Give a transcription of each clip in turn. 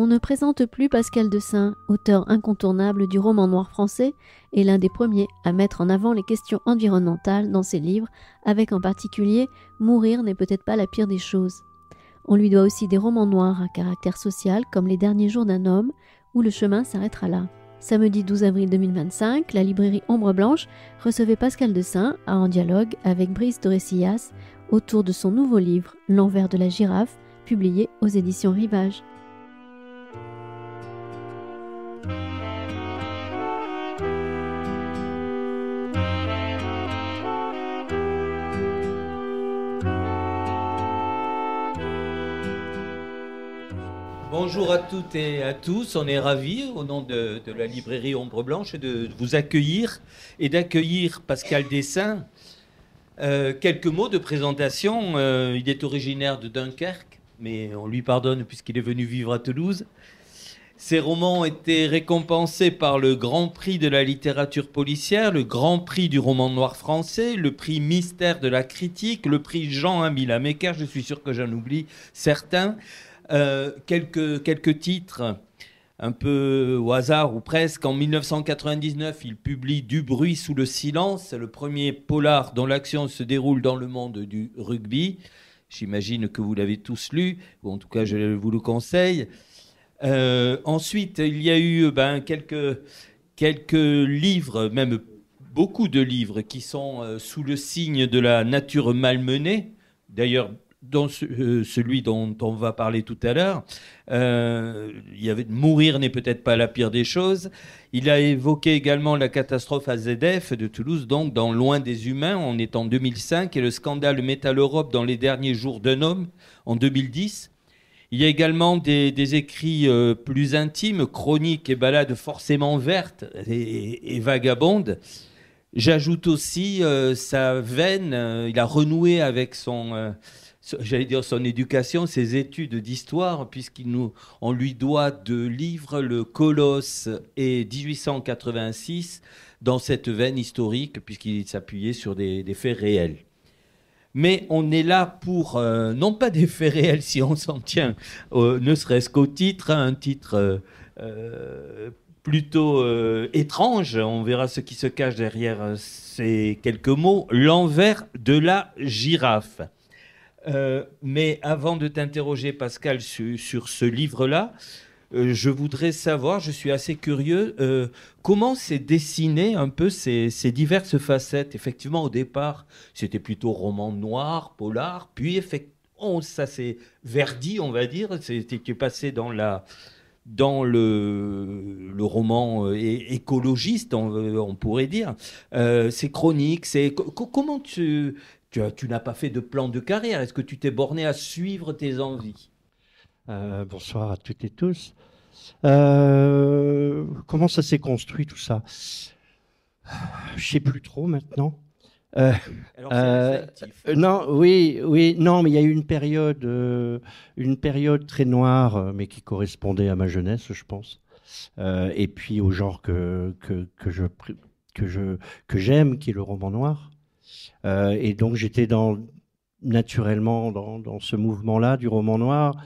On ne présente plus Pascal Dessein, auteur incontournable du roman noir français et l'un des premiers à mettre en avant les questions environnementales dans ses livres, avec en particulier « Mourir n'est peut-être pas la pire des choses ». On lui doit aussi des romans noirs à caractère social comme Les derniers jours d'un homme ou Le chemin s'arrêtera là. Samedi 12 avril 2025, la librairie Ombre Blanche recevait Pascal Dessein en dialogue avec Brice Torrecillas autour de son nouveau livre « L'envers de la girafe », publié aux éditions Rivage. Bonjour à toutes et à tous, on est ravis au nom de la librairie Ombre Blanche de vous accueillir et d'accueillir Pascal Dessein. Quelques mots de présentation, il est originaire de Dunkerque, mais on lui pardonne puisqu'il est venu vivre à Toulouse. Ses romans ont été récompensés par le Grand Prix de la littérature policière, le Grand Prix du roman noir français, le prix Mystère de la critique, le prix Jean-Amiel Améker, je suis sûr que j'en oublie certains. Quelques titres un peu au hasard ou presque. En 1999, il publie Du bruit sous le silence, le premier polar dont l'action se déroule dans le monde du rugby. J'imagine que vous l'avez tous lu, ou en tout cas je vous le conseille. Ensuite, il y a eu quelques livres, même beaucoup de livres qui sont sous le signe de la nature malmenée. D'ailleurs, dans celui dont on va parler tout à l'heure, il y avait Mourir n'est peut-être pas la pire des choses. Il a évoqué également la catastrophe AZF de Toulouse, donc dans Loin des humains, on est en 2005, et le scandale Métal Europe dans Les derniers jours d'un homme en 2010. Il y a également des écrits plus intimes, chroniques et ballades forcément vertes et vagabondes. J'ajoute aussi sa veine, il a renoué avec son éducation, ses études d'histoire, on lui doit deux livres, Le Colosse et 1886, dans cette veine historique, puisqu'il s'appuyait sur des faits réels. Mais on est là pour, non pas des faits réels, si on s'en tient, ne serait-ce qu'au titre, un titre plutôt étrange, on verra ce qui se cache derrière ces quelques mots, L'envers de la girafe. Mais avant de t'interroger, Pascal, sur ce livre-là, je voudrais savoir, je suis assez curieux, comment s'est dessiné un peu ces diverses facettes. Effectivement, au départ, c'était plutôt roman noir, polar, puis ça s'est verdi, on va dire. Tu es passé dans le roman écologiste, on pourrait dire. C'est chronique, comment tu n'as pas fait de plan de carrière? Est-ce que tu t'es borné à suivre tes envies? Bonsoir à toutes et tous. Comment ça s'est construit tout ça? Je sais plus trop maintenant. Non, oui, non, mais il y a eu une période très noire, mais qui correspondait à ma jeunesse, je pense. Et puis au genre que j'aime, qui est le roman noir. Et donc j'étais naturellement dans ce mouvement-là du roman noir,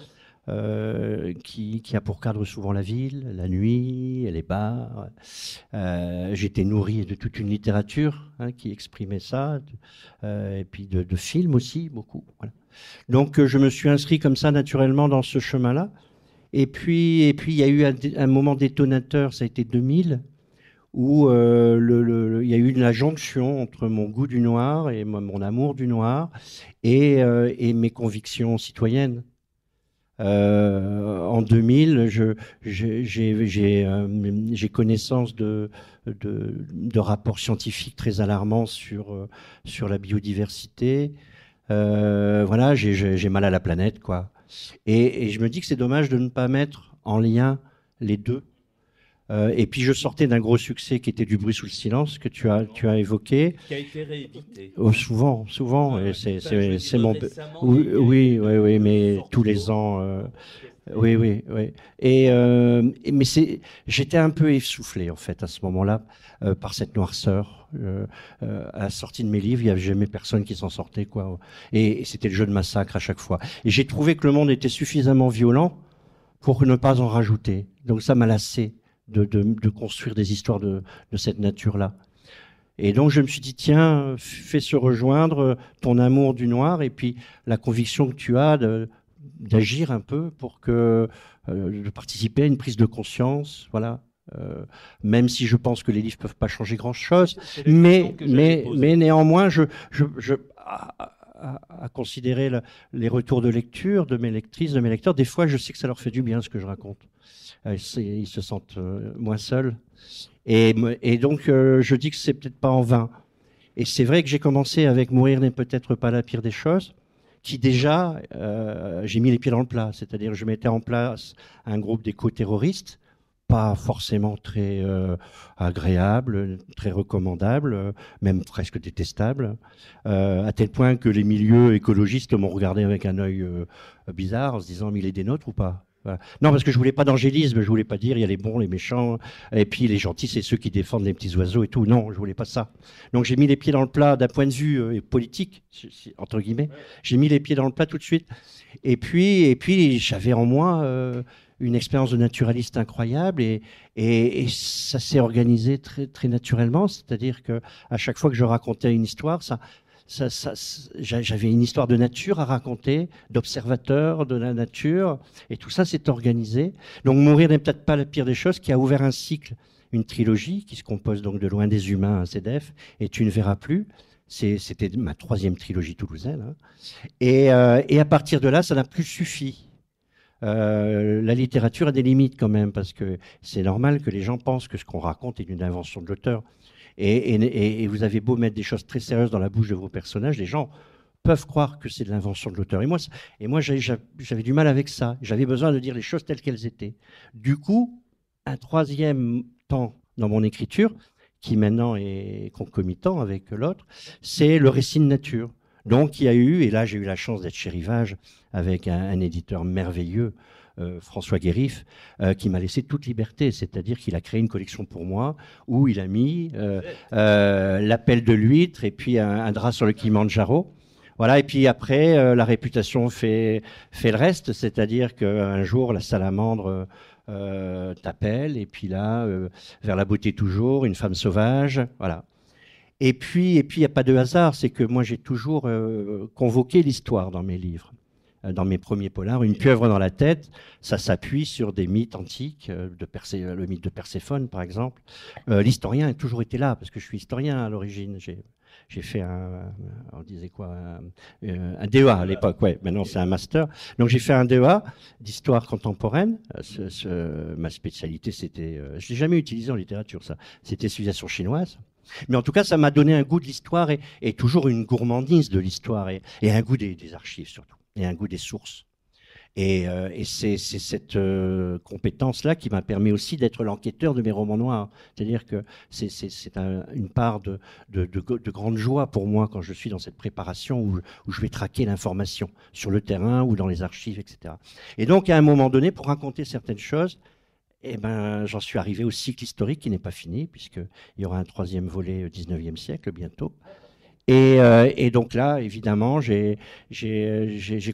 qui a pour cadre souvent la ville, la nuit, les bars. J'étais nourri de toute une littérature qui exprimait ça, et puis de films aussi, beaucoup. Voilà. Donc je me suis inscrit comme ça naturellement dans ce chemin-là. Et puis il y a eu un moment détonateur, ça a été 2000, où il y a eu la jonction entre mon goût du noir et mon amour du noir et mes convictions citoyennes. En 2000, j'ai connaissance de rapports scientifiques très alarmants sur la biodiversité. Voilà, j'ai mal à la planète, quoi. Et je me dis que c'est dommage de ne pas mettre en lien les deux. Et puis je sortais d'un gros succès qui était Du bruit sous le silence, que tu as évoqué. Qui a été réédité. Oh, souvent. Et c'est mon. Oui, mais tous les ans. Oui. Mais j'étais un peu essoufflé en fait à ce moment-là par cette noirceur. À la sortie de mes livres, il n'y avait jamais personne qui s'en sortait, quoi. Et c'était le jeu de massacre à chaque fois. Et j'ai trouvé que le monde était suffisamment violent pour ne pas en rajouter. Donc ça m'a lassé de construire des histoires de cette nature-là. Et donc je me suis dit, tiens, fais se rejoindre ton amour du noir et puis la conviction que tu as d'agir un peu pour de participer à une prise de conscience, voilà. Même si je pense que les livres peuvent pas changer grand-chose, mais néanmoins, à considérer les retours de lecture de mes lectrices, de mes lecteurs, des fois, je sais que ça leur fait du bien ce que je raconte. Ils se sentent moins seuls. Et donc, je dis que c'est peut-être pas en vain. Et c'est vrai que j'ai commencé avec Mourir n'est peut-être pas la pire des choses, qui déjà, j'ai mis les pieds dans le plat. C'est-à-dire, je mettais en place un groupe d'éco-terroristes, pas forcément très agréable, très recommandable, même presque détestable, à tel point que les milieux écologistes m'ont regardé avec un œil bizarre en se disant mais il est des nôtres ou pas? Voilà. Non, parce que je voulais pas d'angélisme, je voulais pas dire il y a les bons, les méchants, et puis les gentils, c'est ceux qui défendent les petits oiseaux et tout. Non, je voulais pas ça. Donc j'ai mis les pieds dans le plat d'un point de vue politique, entre guillemets. J'ai mis les pieds dans le plat tout de suite. Et puis j'avais en moi une expérience de naturaliste incroyable et ça s'est organisé très, très naturellement. C'est-à-dire que à chaque fois que je racontais une histoire, j'avais une histoire de nature à raconter, d'observateur de la nature, et tout ça s'est organisé. Donc Mourir n'est peut-être pas la pire des choses, qui a ouvert un cycle, une trilogie qui se compose donc de Loin des humains à CDF, et Tu ne verras plus. C'était ma 3e trilogie toulousaine. Hein. Et à partir de là, ça n'a plus suffi. La littérature a des limites quand même, parce que c'est normal que les gens pensent que ce qu'on raconte est une invention de l'auteur. Et vous avez beau mettre des choses très sérieuses dans la bouche de vos personnages, les gens peuvent croire que c'est de l'invention de l'auteur. Et moi j'avais du mal avec ça. J'avais besoin de dire les choses telles qu'elles étaient. Du coup, un 3e temps dans mon écriture, qui maintenant est concomitant avec l'autre, c'est le récit de nature. Donc il y a eu, et là j'ai eu la chance d'être chez Rivage avec un éditeur merveilleux, François Guérif, qui m'a laissé toute liberté, c'est-à-dire qu'il a créé une collection pour moi où il a mis L'appel de l'huître et puis un drap sur le Kilimandjaro. Voilà, et puis après, la réputation fait le reste, c'est-à-dire qu'un jour, la salamandre t'appelle, et puis là, vers la beauté toujours, une femme sauvage, voilà. Et puis, il n'y a pas de hasard, c'est que moi, j'ai toujours convoqué l'histoire dans mes livres. Dans mes premiers polars, Une pieuvre dans la tête, ça s'appuie sur des mythes antiques, le mythe de Perséphone par exemple. L'historien a toujours été là, parce que je suis historien à l'origine. J'ai fait on disait quoi, un DEA à l'époque, ouais. Maintenant c'est un master. Donc j'ai fait un DEA d'histoire contemporaine. Ma spécialité, c'était, je l'ai jamais utilisé en littérature, ça. C'était civilisation chinoise. Mais en tout cas, ça m'a donné un goût de l'histoire et toujours une gourmandise de l'histoire et un goût des archives surtout. Et un goût des sources. Et c'est cette compétence-là qui m'a permis aussi d'être l'enquêteur de mes romans noirs. C'est-à-dire que c'est une part de grande joie pour moi quand je suis dans cette préparation où je vais traquer l'information sur le terrain ou dans les archives, etc. Et donc, à un moment donné, pour raconter certaines choses, j'en suis arrivé au cycle historique qui n'est pas fini, puisqu'il y aura un 3e volet au 19e siècle bientôt. Et donc là, évidemment, j'ai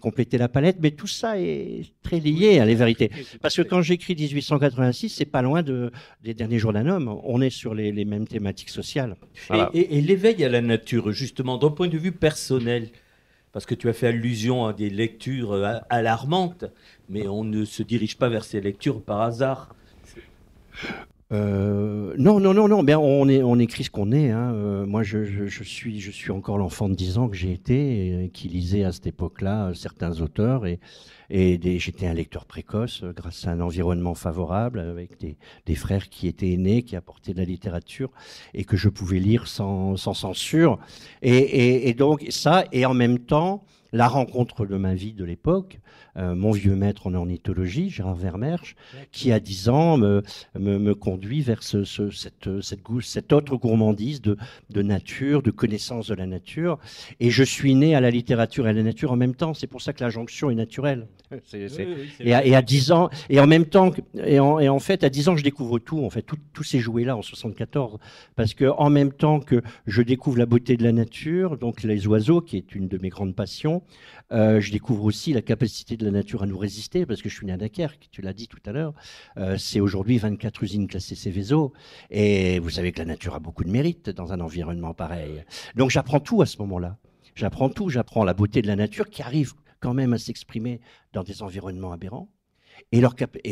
complété la palette, mais tout ça est très lié à la vérité. Parce que quand j'écris 1886, c'est pas loin des derniers jours d'un homme. On est sur les mêmes thématiques sociales. Voilà. Et l'éveil à la nature, justement, d'un point de vue personnel, parce que tu as fait allusion à des lectures alarmantes, mais on ne se dirige pas vers ces lectures par hasard. Non. Ben on écrit ce qu'on est. Hein. Moi, je suis encore l'enfant de 10 ans que j'ai été, et qui lisait à cette époque-là certains auteurs, et j'étais un lecteur précoce grâce à un environnement favorable, avec des frères qui étaient aînés, qui apportaient de la littérature et que je pouvais lire sans censure. Et donc ça, et en même temps, la rencontre de ma vie de l'époque, mon vieux maître en ornithologie, Gérard Vermersch, qui à 10 ans me conduit vers cette autre gourmandise de nature, de connaissance de la nature. Et je suis né à la littérature et à la nature en même temps. C'est pour ça que la jonction est naturelle. Et à 10 ans, et en même temps, et en fait, à 10 ans, je découvre tout, en fait, tous ces jouets-là en 74. Parce que en même temps que je découvre la beauté de la nature, donc les oiseaux, qui est une de mes grandes passions, émotions. Je découvre aussi la capacité de la nature à nous résister, parce que je suis né à Dunkerque, tu l'as dit tout à l'heure. C'est aujourd'hui 24 usines classées Céveso, et vous savez que la nature a beaucoup de mérite dans un environnement pareil. Donc j'apprends tout à ce moment-là. J'apprends tout, j'apprends la beauté de la nature qui arrive quand même à s'exprimer dans des environnements aberrants. Et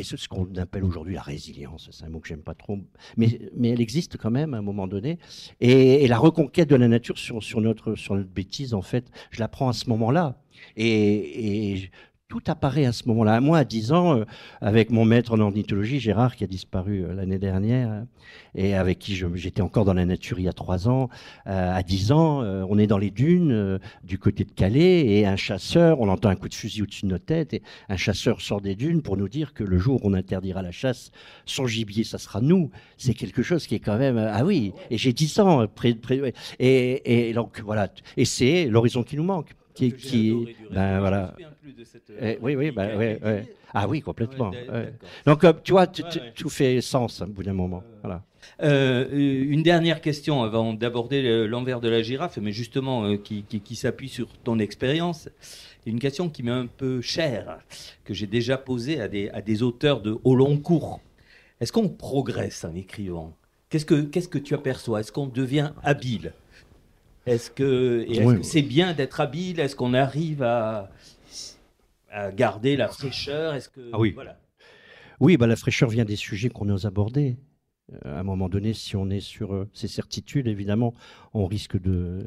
c'est ce qu'on appelle aujourd'hui la résilience, c'est un mot que j'aime pas trop, mais elle existe quand même à un moment donné. Et la reconquête de la nature sur notre bêtise, en fait, je l'apprends à ce moment-là. Et tout apparaît à ce moment-là. Moi, à 10 ans, avec mon maître en ornithologie, Gérard, qui a disparu l'année dernière, et avec qui j'étais encore dans la nature il y a 3 ans, à 10 ans, on est dans les dunes du côté de Calais, et un chasseur, on entend un coup de fusil au-dessus de nos têtes, et un chasseur sort des dunes pour nous dire que le jour où on interdira la chasse, son gibier, ça sera nous. C'est quelque chose qui est quand même... ah oui, et j'ai 10 ans, et donc voilà, et c'est l'horizon qui nous manque. Ben voilà. Oui, Ah oui, complètement. Donc, tu vois, tout fait sens au bout d'un moment. Voilà. Une dernière question avant d'aborder l'envers de la girafe, mais justement qui s'appuie sur ton expérience. Une question qui m'est un peu chère, que j'ai déjà posée à des auteurs de au long cours. Est-ce qu'on progresse en écrivant ? Qu'est-ce que tu aperçois ? Est-ce qu'on devient habile ? Est-ce que c'est bien d'être habile ? Est-ce qu'on arrive à garder la fraîcheur ? Oui. Voilà. Oui, la fraîcheur vient des sujets qu'on ose aborder. À un moment donné, si on est sur ces certitudes, évidemment, on risque de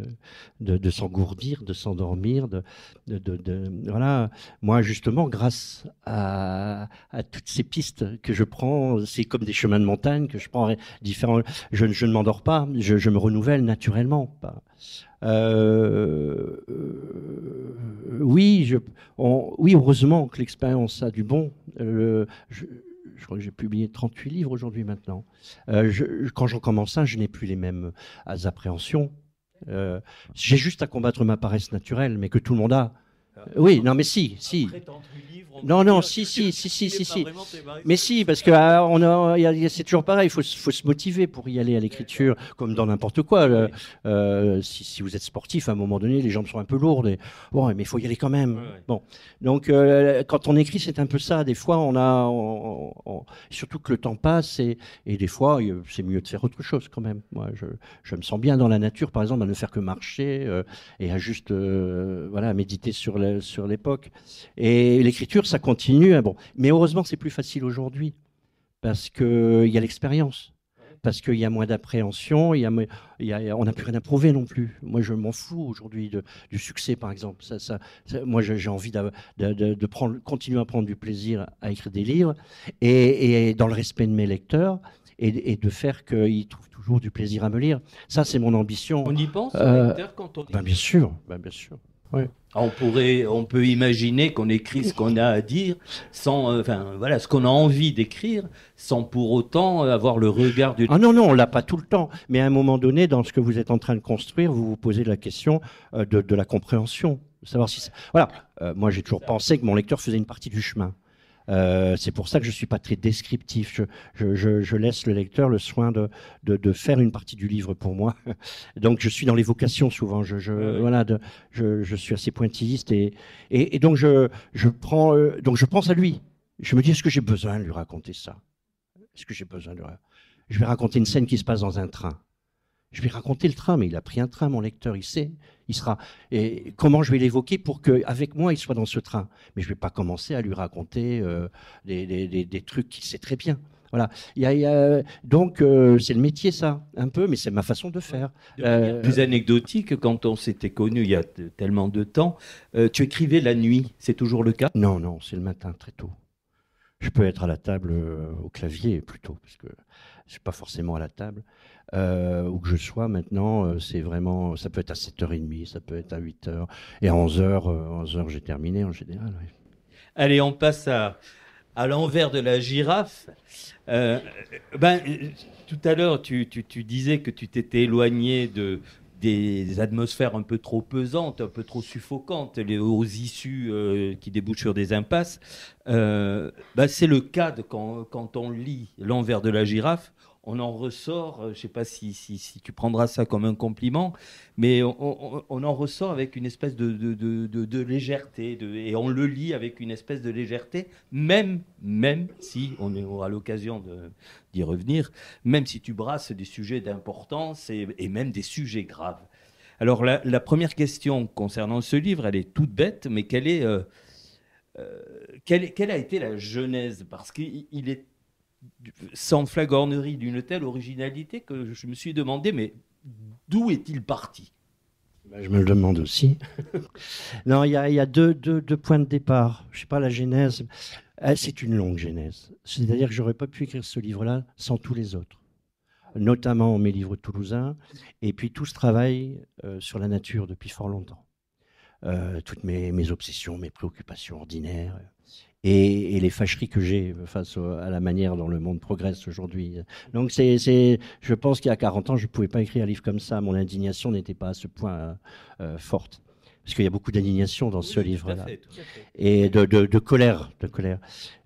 s'engourdir, de s'endormir. Voilà. Moi, justement, grâce à toutes ces pistes que je prends, c'est comme des chemins de montagne que je prends différents. Je ne m'endors pas, je me renouvelle naturellement. Oui, heureusement que l'expérience a du bon. Je crois que j'ai publié 38 livres aujourd'hui maintenant. Quand j'en commence un, je n'ai plus les mêmes appréhensions. J'ai juste à combattre ma paresse naturelle, mais que tout le monde a. Oui, non, mais si. Non, si. Mais si, parce que c'est toujours pareil, il faut se motiver pour y aller à l'écriture, comme dans n'importe quoi. Si vous êtes sportif, à un moment donné, les jambes sont un peu lourdes. Mais il faut y aller quand même. Bon, donc quand on écrit, c'est un peu ça. Des fois, surtout que le temps passe, et des fois, c'est mieux de faire autre chose quand même. Moi, je me sens bien dans la nature, par exemple, à ne faire que marcher et à juste méditer sur l'époque. Et l'écriture, ça continue. Mais heureusement, c'est plus facile aujourd'hui parce qu'il y a l'expérience, parce qu'il y a moins d'appréhension, on n'a plus rien à prouver non plus. Moi, je m'en fous aujourd'hui du succès, par exemple. Moi, j'ai envie de continuer à prendre du plaisir à écrire des livres et dans le respect de mes lecteurs et de faire qu'ils trouvent toujours du plaisir à me lire. Ça, c'est mon ambition. On y pense, aux lecteurs, quand on... Bien sûr. Oui. On peut imaginer qu'on écrit ce qu'on a à dire, ce qu'on a envie d'écrire, sans pour autant avoir le regard du... Ah non, on l'a pas tout le temps. Mais à un moment donné, dans ce que vous êtes en train de construire, vous vous posez la question de la compréhension. De savoir si voilà. Moi, j'ai toujours pensé que mon lecteur faisait une partie du chemin. C'est pour ça que je suis pas très descriptif. Je laisse le lecteur le soin de faire une partie du livre pour moi. Donc je suis dans l'évocation souvent. Je suis assez pointilliste et donc je pense à lui. Je me dis, est-ce que j'ai besoin de lui raconter ça ? Est-ce que j'ai besoin Je vais raconter une scène qui se passe dans un train. Je vais raconter le train, mais il a pris un train, mon lecteur, il sait. Il sera. Et comment je vais l'évoquer pour qu'avec moi, il soit dans ce train ? Mais je ne vais pas commencer à lui raconter des trucs qu'il sait très bien. Voilà. Donc, c'est le métier, ça, un peu, mais c'est ma façon de faire. Plus anecdotique, quand on s'était connus il y a tellement de temps, tu écrivais la nuit, c'est toujours le cas ? Non, c'est le matin, très tôt. Je peux être à la table, au clavier plutôt, parce que je ne suis pas forcément à la table. Où que je sois maintenant, c'est vraiment, ça peut être à 7h30, ça peut être à 8h, et à 11h j'ai terminé en général. Oui. Allez, on passe à l'envers de la girafe. Tout à l'heure, tu disais que tu t'étais éloigné des atmosphères un peu trop pesantes, un peu trop suffocantes, aux issues qui débouchent sur des impasses. C'est le cas quand on lit l'envers de la girafe. on en ressort, je ne sais pas si tu prendras ça comme un compliment, mais on en ressort avec une espèce de légèreté, et on le lit avec une espèce de légèreté, même si, on aura l'occasion d'y revenir, même si tu brasses des sujets d'importance et même des sujets graves. Alors la première question concernant ce livre, elle est toute bête, mais quelle a été la genèse? Parce qu'il est sans flagornerie d'une telle originalité que je me suis demandé, mais d'où est-il parti? Je me le demande aussi. Non, il y a deux points de départ. Je ne sais pas, la genèse, c'est une longue genèse. C'est-à-dire que je n'aurais pas pu écrire ce livre-là sans tous les autres, notamment mes livres toulousains, et puis tout ce travail sur la nature depuis fort longtemps. Toutes mes obsessions, mes préoccupations ordinaires, et les fâcheries que j'ai face à la manière dont le monde progresse aujourd'hui. Donc je pense qu'il y a 40 ans, je ne pouvais pas écrire un livre comme ça. Mon indignation n'était pas à ce point forte. Parce qu'il y a beaucoup d'indignation dans ce livre-là. Tout à fait. Et de colère.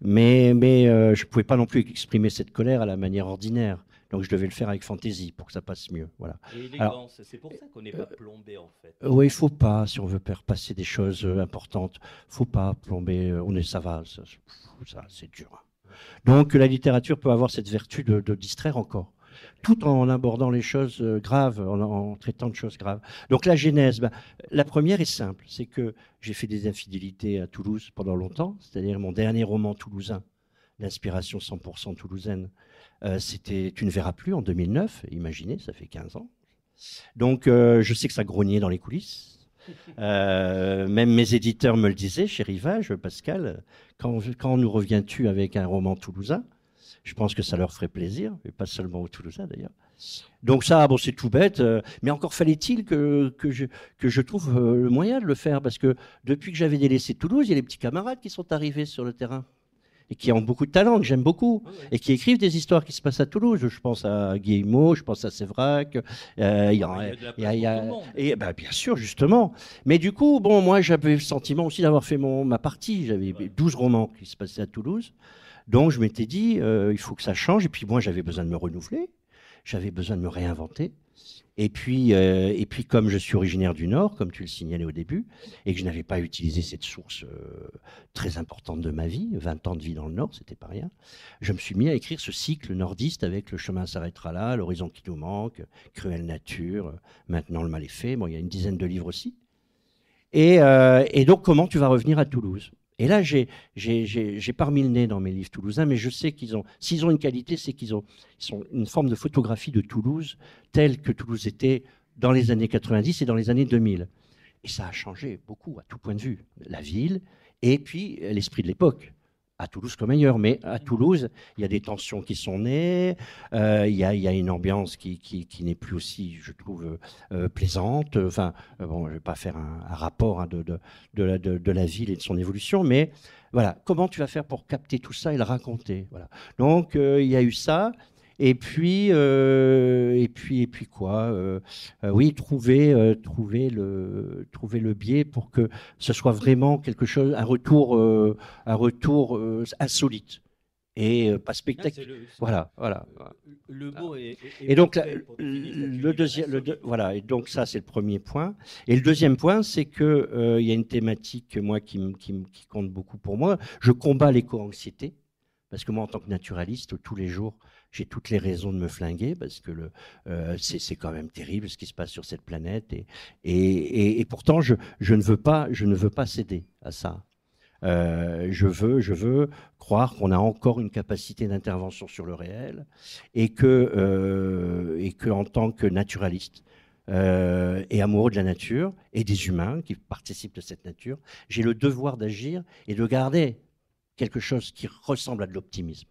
Mais je ne pouvais pas non plus exprimer cette colère à la manière ordinaire. Donc je devais le faire avec fantaisie pour que ça passe mieux. Voilà. Et élégance, c'est pour ça qu'on n'est pas plombé en fait. Oui, il ne faut pas, si on veut faire passer des choses importantes, il ne faut pas plomber, ça va, ça c'est dur. Donc la littérature peut avoir cette vertu de distraire encore, tout en abordant les choses graves, en traitant de choses graves. Donc la genèse, la première est simple, c'est que j'ai fait des infidélités à Toulouse pendant longtemps, c'est-à-dire mon dernier roman toulousain, d'inspiration 100% toulousaine, c'était Tu ne verras plus en 2009, imaginez, ça fait 15 ans. Donc je sais que ça grognait dans les coulisses. Même mes éditeurs me le disaient, chez Rivage, Pascal, quand nous reviens-tu avec un roman toulousain? Je pense que ça leur ferait plaisir, et pas seulement aux Toulousains d'ailleurs. Donc ça, bon, c'est tout bête, mais encore fallait-il que je trouve le moyen de le faire, parce que depuis que j'avais délaissé Toulouse, il y a les petits camarades qui sont arrivés sur le terrain, et qui ont beaucoup de talent, que j'aime beaucoup, et qui écrivent des histoires qui se passent à Toulouse. Je pense à Guillemot, je pense à Sévrac. Bien sûr, justement. Mais du coup, bon, moi, j'avais le sentiment aussi d'avoir fait ma partie. J'avais 12 romans qui se passaient à Toulouse. Donc, je m'étais dit, il faut que ça change. Et puis, moi, j'avais besoin de me renouveler. J'avais besoin de me réinventer. Et puis, comme je suis originaire du Nord, comme tu le signalais au début, et que je n'avais pas utilisé cette source très importante de ma vie, 20 ans de vie dans le Nord, c'était pas rien, je me suis mis à écrire ce cycle nordiste avec Le chemin s'arrêtera là, L'horizon qui nous manque, Cruelle nature, Maintenant le mal est fait. Bon, il y a une dizaine de livres aussi. Et donc, comment tu vas revenir à Toulouse? Et là, j'ai pas remis le nez dans mes livres toulousains, mais je sais s'ils ont une qualité, c'est qu'ils sont une forme de photographie de Toulouse, telle que Toulouse était dans les années 90 et dans les années 2000. Et ça a changé beaucoup, à tout point de vue. La ville, et puis l'esprit de l'époque. À Toulouse comme ailleurs, mais à Toulouse, il y a des tensions qui sont nées, il y a une ambiance qui n'est plus aussi, je trouve, plaisante. Enfin, bon, je ne vais pas faire un rapport de la ville et de son évolution, mais voilà, comment tu vas faire pour capter tout ça et le raconter, voilà. Donc, il y a eu ça. Et puis quoi oui, trouver le biais pour que ce soit vraiment quelque chose, un retour insolite et pas spectaculaire. Voilà. Le mot est et donc le deuxième, voilà. Et donc ça, c'est le premier point. Et le deuxième point, c'est que il y a une thématique moi qui compte beaucoup pour moi. Je combats l'éco-anxiété. Parce que moi, en tant que naturaliste, tous les jours, j'ai toutes les raisons de me flinguer, parce que c'est quand même terrible ce qui se passe sur cette planète. Et pourtant, je ne veux pas céder à ça. Je veux croire qu'on a encore une capacité d'intervention sur le réel, et que en tant que naturaliste et amoureux de la nature et des humains qui participent de cette nature, j'ai le devoir d'agir et de garder quelque chose qui ressemble à de l'optimisme.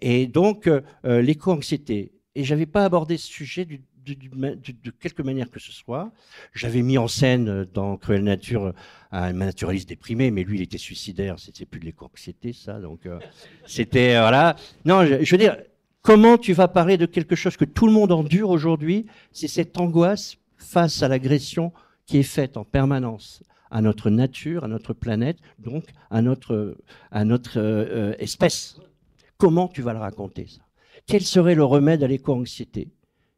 Et donc, l'éco-anxiété. Et je n'avais pas abordé ce sujet de quelque manière que ce soit. J'avais mis en scène dans Cruelle nature un naturaliste déprimé, mais lui, il était suicidaire. C'était plus de l'éco-anxiété, ça. Donc, c'était, voilà. Non, je veux dire, comment tu vas parler de quelque chose que tout le monde endure aujourd'hui? C'est cette angoisse face à l'agression qui est faite en permanence à notre nature, à notre planète, donc à notre espèce. Comment tu vas le raconter, ça? Quel serait le remède à l'éco-anxiété?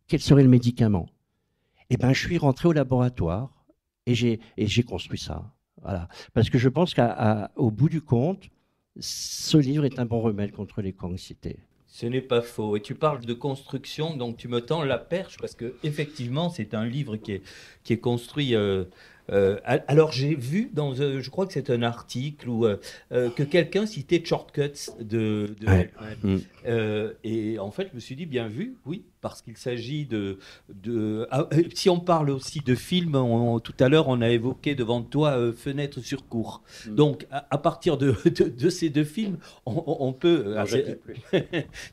Quel serait le médicament? Eh ben, je suis rentré au laboratoire et j'ai construit ça. Voilà. Parce que je pense qu'au bout du compte, ce livre est un bon remède contre l'éco-anxiété. Ce n'est pas faux. Et tu parles de construction, donc tu me tends la perche parce que effectivement, c'est un livre qui est construit. Alors j'ai vu je crois que c'est un article où que quelqu'un citait Shortcuts Ouais. et en fait, je me suis dit bien vu, oui, parce qu'il s'agit si on parle aussi de films, tout à l'heure, on a évoqué devant toi Fenêtre sur cour. Donc, à partir de ces deux films, on peut. Non, je t'ai plus.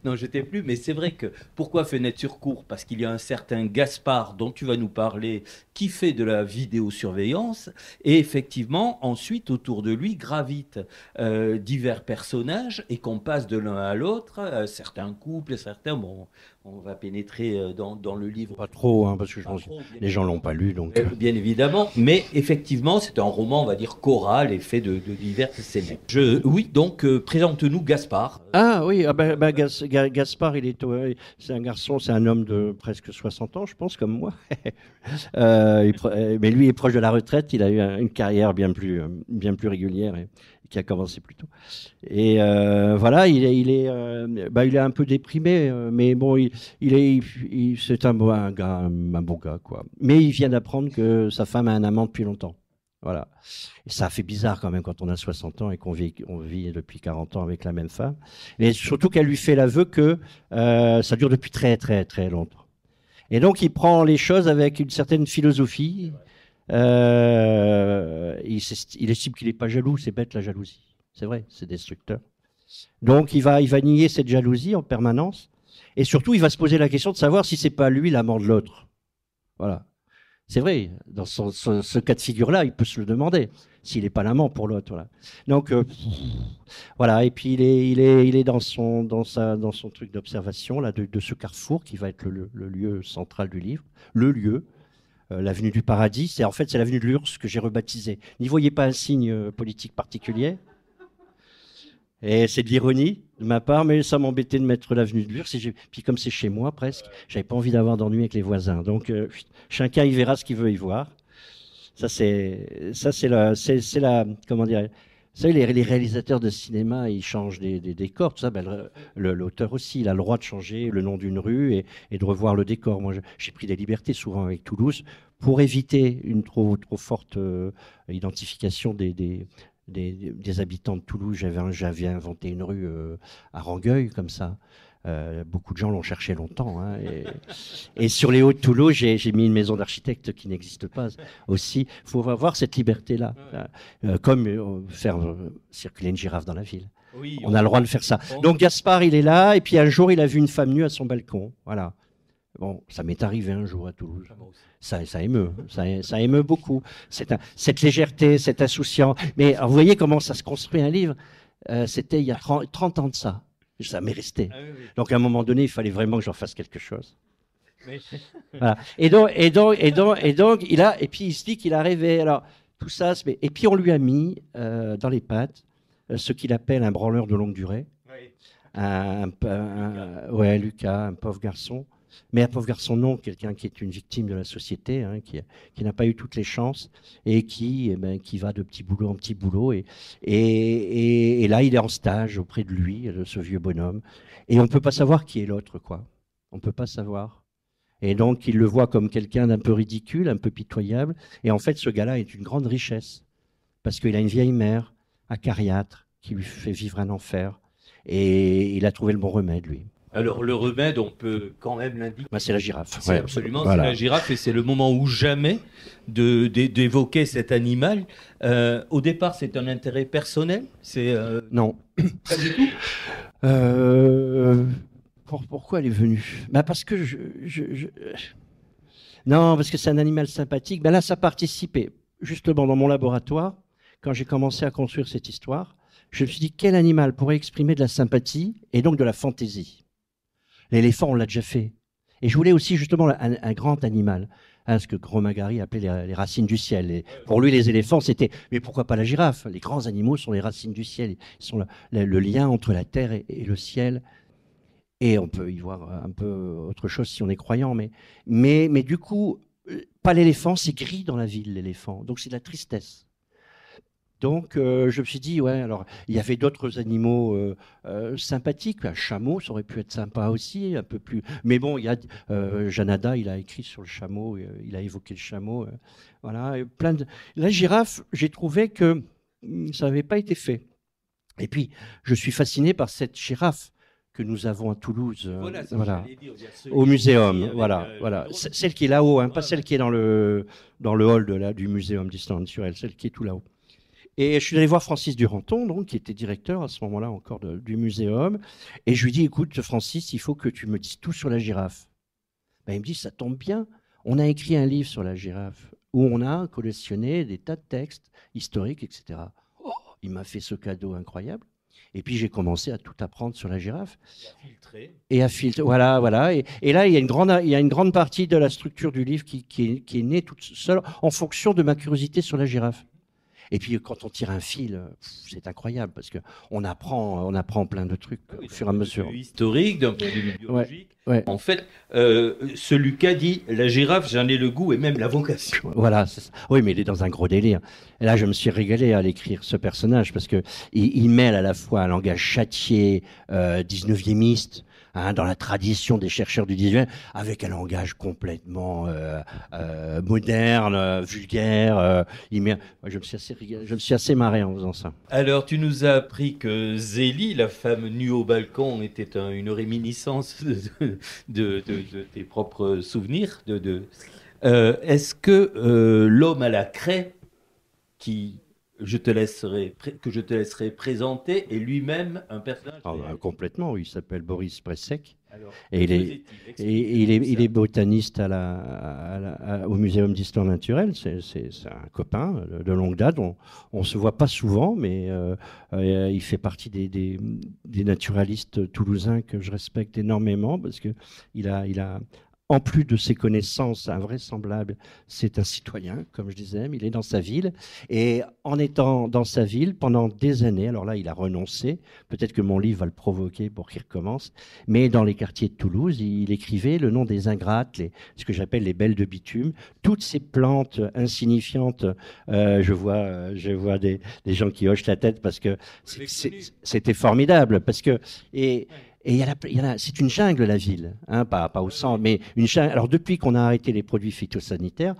Non, je t'ai plus, mais c'est vrai que pourquoi Fenêtre sur cour? Parce qu'il y a un certain Gaspard dont tu vas nous parler qui fait de la vidéosurveillance et effectivement, ensuite, autour de lui gravitent divers personnages et qu'on passe de l'un à l'autre, certains couples, certains. Bon, on va pénétrer dans le livre. Pas trop, hein, parce que je pense que les gens l'ont pas lu. Donc... Bien évidemment, mais effectivement, c'est un roman, on va dire, choral et fait de diverses scènes. Oui, donc, présente-nous Gaspard. Ah oui, Gaspard, c'est un garçon, c'est un homme de presque 60 ans, je pense, comme moi. Mais lui est proche de la retraite, il a eu une carrière bien plus régulière et qui a commencé plus tôt. Et voilà, il est un peu déprimé, mais bon, c'est un bon gars, quoi. Mais il vient d'apprendre que sa femme a un amant depuis longtemps. Voilà. Et ça fait bizarre quand même quand on a 60 ans et qu'on vit depuis 40 ans avec la même femme. Et surtout qu'elle lui fait l'aveu que ça dure depuis très, très, très longtemps. Et donc, il prend les choses avec une certaine philosophie. Il estime qu'il n'est pas jaloux, c'est bête la jalousie. C'est vrai, c'est destructeur. Donc, il va nier cette jalousie en permanence. Et surtout, il va se poser la question de savoir si c'est pas lui l'amant de l'autre. Voilà. C'est vrai, dans ce cas de figure-là, il peut se le demander, s'il n'est pas l'amant pour l'autre. Voilà. Donc, voilà, et puis il est dans son truc d'observation là, de ce carrefour qui va être le lieu central du livre, l'avenue du Paradis. C'est l'avenue de l'Ours que j'ai rebaptisée. N'y voyez pas un signe politique particulier. Et c'est de l'ironie de ma part, mais ça m'embêtait de mettre l'avenue de l'Ours. Puis comme c'est chez moi presque, j'avais pas envie d'avoir d'ennui avec les voisins. Donc chacun y verra ce qu'il veut y voir. Ça c'est la comment dire. Vous savez, les réalisateurs de cinéma, ils changent des décors, tout ça. L'auteur aussi, il a le droit de changer le nom d'une rue et de revoir le décor. Moi, j'ai pris des libertés souvent avec Toulouse pour éviter une trop forte identification des habitants de Toulouse. J'avais inventé une rue à Rangueil, comme ça. Beaucoup de gens l'ont cherché longtemps. Hein, et sur les Hauts de Toulouse, j'ai mis une maison d'architecte qui n'existe pas aussi. Il faut avoir cette liberté-là. Comme faire circuler une girafe dans la ville. Oui, on a le droit de faire ça. Donc Gaspard, il est là, et puis un jour, il a vu une femme nue à son balcon. Voilà. Bon, ça m'est arrivé un jour à Toulouse. Ça émeut beaucoup. Cette légèreté, cette insouciance. Mais alors, vous voyez comment ça se construit un livre. C'était il y a 30 ans de ça. Ça m'est resté. Ah, oui. Donc à un moment donné, il fallait vraiment que j'en fasse quelque chose. Mais... voilà. Et donc, et puis il se dit qu'il a rêvé. Alors tout ça, et puis on lui a mis dans les pattes ce qu'il appelle un branleur de longue durée. Oui. Lucas, un pauvre garçon. Mais un pauvre garçon, non, quelqu'un qui est une victime de la société, hein, qui n'a pas eu toutes les chances et qui va de petit boulot en petit boulot. Et là, il est en stage auprès de lui, de ce vieux bonhomme. Et on ne peut pas savoir qui est l'autre, quoi. On ne peut pas savoir. Et donc, il le voit comme quelqu'un d'un peu ridicule, un peu pitoyable. Et en fait, ce gars-là est une grande richesse parce qu'il a une vieille mère acariâtre qui lui fait vivre un enfer. Et il a trouvé le bon remède, lui. Alors, le remède, on peut quand même l'indiquer. C'est la girafe. C'est absolument, voilà. C'est la girafe, et c'est le moment où jamais d'évoquer cet animal. Au départ, c'est un intérêt personnel. Non. Pas du tout. Pourquoi elle est venue ? Parce que non, parce que c'est un animal sympathique. Là, ça participait. Justement, dans mon laboratoire, quand j'ai commencé à construire cette histoire, je me suis dit, quel animal pourrait exprimer de la sympathie et donc de la fantaisie ? L'éléphant, on l'a déjà fait. Et je voulais aussi justement un grand animal, hein, ce que Gros-Magari appelait les racines du ciel. Et pour lui, les éléphants, c'était... Mais pourquoi pas la girafe ? Les grands animaux sont les racines du ciel. Ils sont le lien entre la terre et le ciel. Et on peut y voir un peu autre chose si on est croyant. Mais du coup, pas l'éléphant, c'est gris dans la ville, l'éléphant. Donc c'est de la tristesse. Donc je me suis dit, ouais, alors il y avait d'autres animaux sympathiques. Un chameau, ça aurait pu être sympa aussi, un peu plus. Mais bon, il y a Janada, il a écrit sur le chameau, il a évoqué le chameau. Voilà, et plein de. La girafe, j'ai trouvé que ça n'avait pas été fait. Et puis, je suis fasciné par cette girafe que nous avons à Toulouse, voilà. Au muséum, voilà. Celle qui est là-haut, hein, pas celle qui est dans le hall du muséum d'histoire naturelle, celle qui est tout là-haut. Et je suis allé voir Francis Duranton, donc, qui était directeur à ce moment-là encore du muséum, et je lui dis, écoute, Francis, il faut que tu me dises tout sur la girafe. Ben, il me dit, ça tombe bien, on a écrit un livre sur la girafe, où on a collectionné des tas de textes historiques, etc. Oh, il m'a fait ce cadeau incroyable. Et puis j'ai commencé à tout apprendre sur la girafe. Et à filtrer. Voilà. Et là, il y a une grande partie de la structure du livre qui est née toute seule en fonction de ma curiosité sur la girafe. Et puis quand on tire un fil, c'est incroyable parce qu'on apprend plein de trucs au fur et à mesure. D'un point de vue historique, d'un point de vue biologique. Ouais. En fait, ce Lucas dit la girafe, j'en ai le goût et même la vocation. Voilà, c'est ça. Oui, mais il est dans un gros délire. Et là, je me suis régalé à l'écrire ce personnage parce que il mêle à la fois un langage châtié, 19e, hein, dans la tradition des chercheurs du 19e, avec un langage complètement moderne, vulgaire. Je me suis assez marré en faisant ça. Alors, tu nous as appris que Zélie, la femme nue au balcon, était une réminiscence de tes propres souvenirs. Est-ce que l'homme à la craie, que je te laisserai présenter, est lui-même un personnage complètement, oui. Il s'appelle Boris Pressek. Et il est botaniste au Muséum d'histoire naturelle. C'est un copain de longue date. On ne se voit pas souvent, mais il fait partie des naturalistes toulousains que je respecte énormément parce qu'il a en plus de ses connaissances invraisemblables, c'est un citoyen, comme je disais, il est dans sa ville. Et en étant dans sa ville pendant des années, alors là, il a renoncé, peut-être que mon livre va le provoquer pour qu'il recommence, mais dans les quartiers de Toulouse, il écrivait le nom des ingrates, ce que j'appelle les belles de bitume, toutes ces plantes insignifiantes. Je vois des gens qui hochent la tête parce que c'était formidable. Et c'est une jungle, la ville, hein, pas au centre, mais une jungle. Alors, depuis qu'on a arrêté les produits phytosanitaires,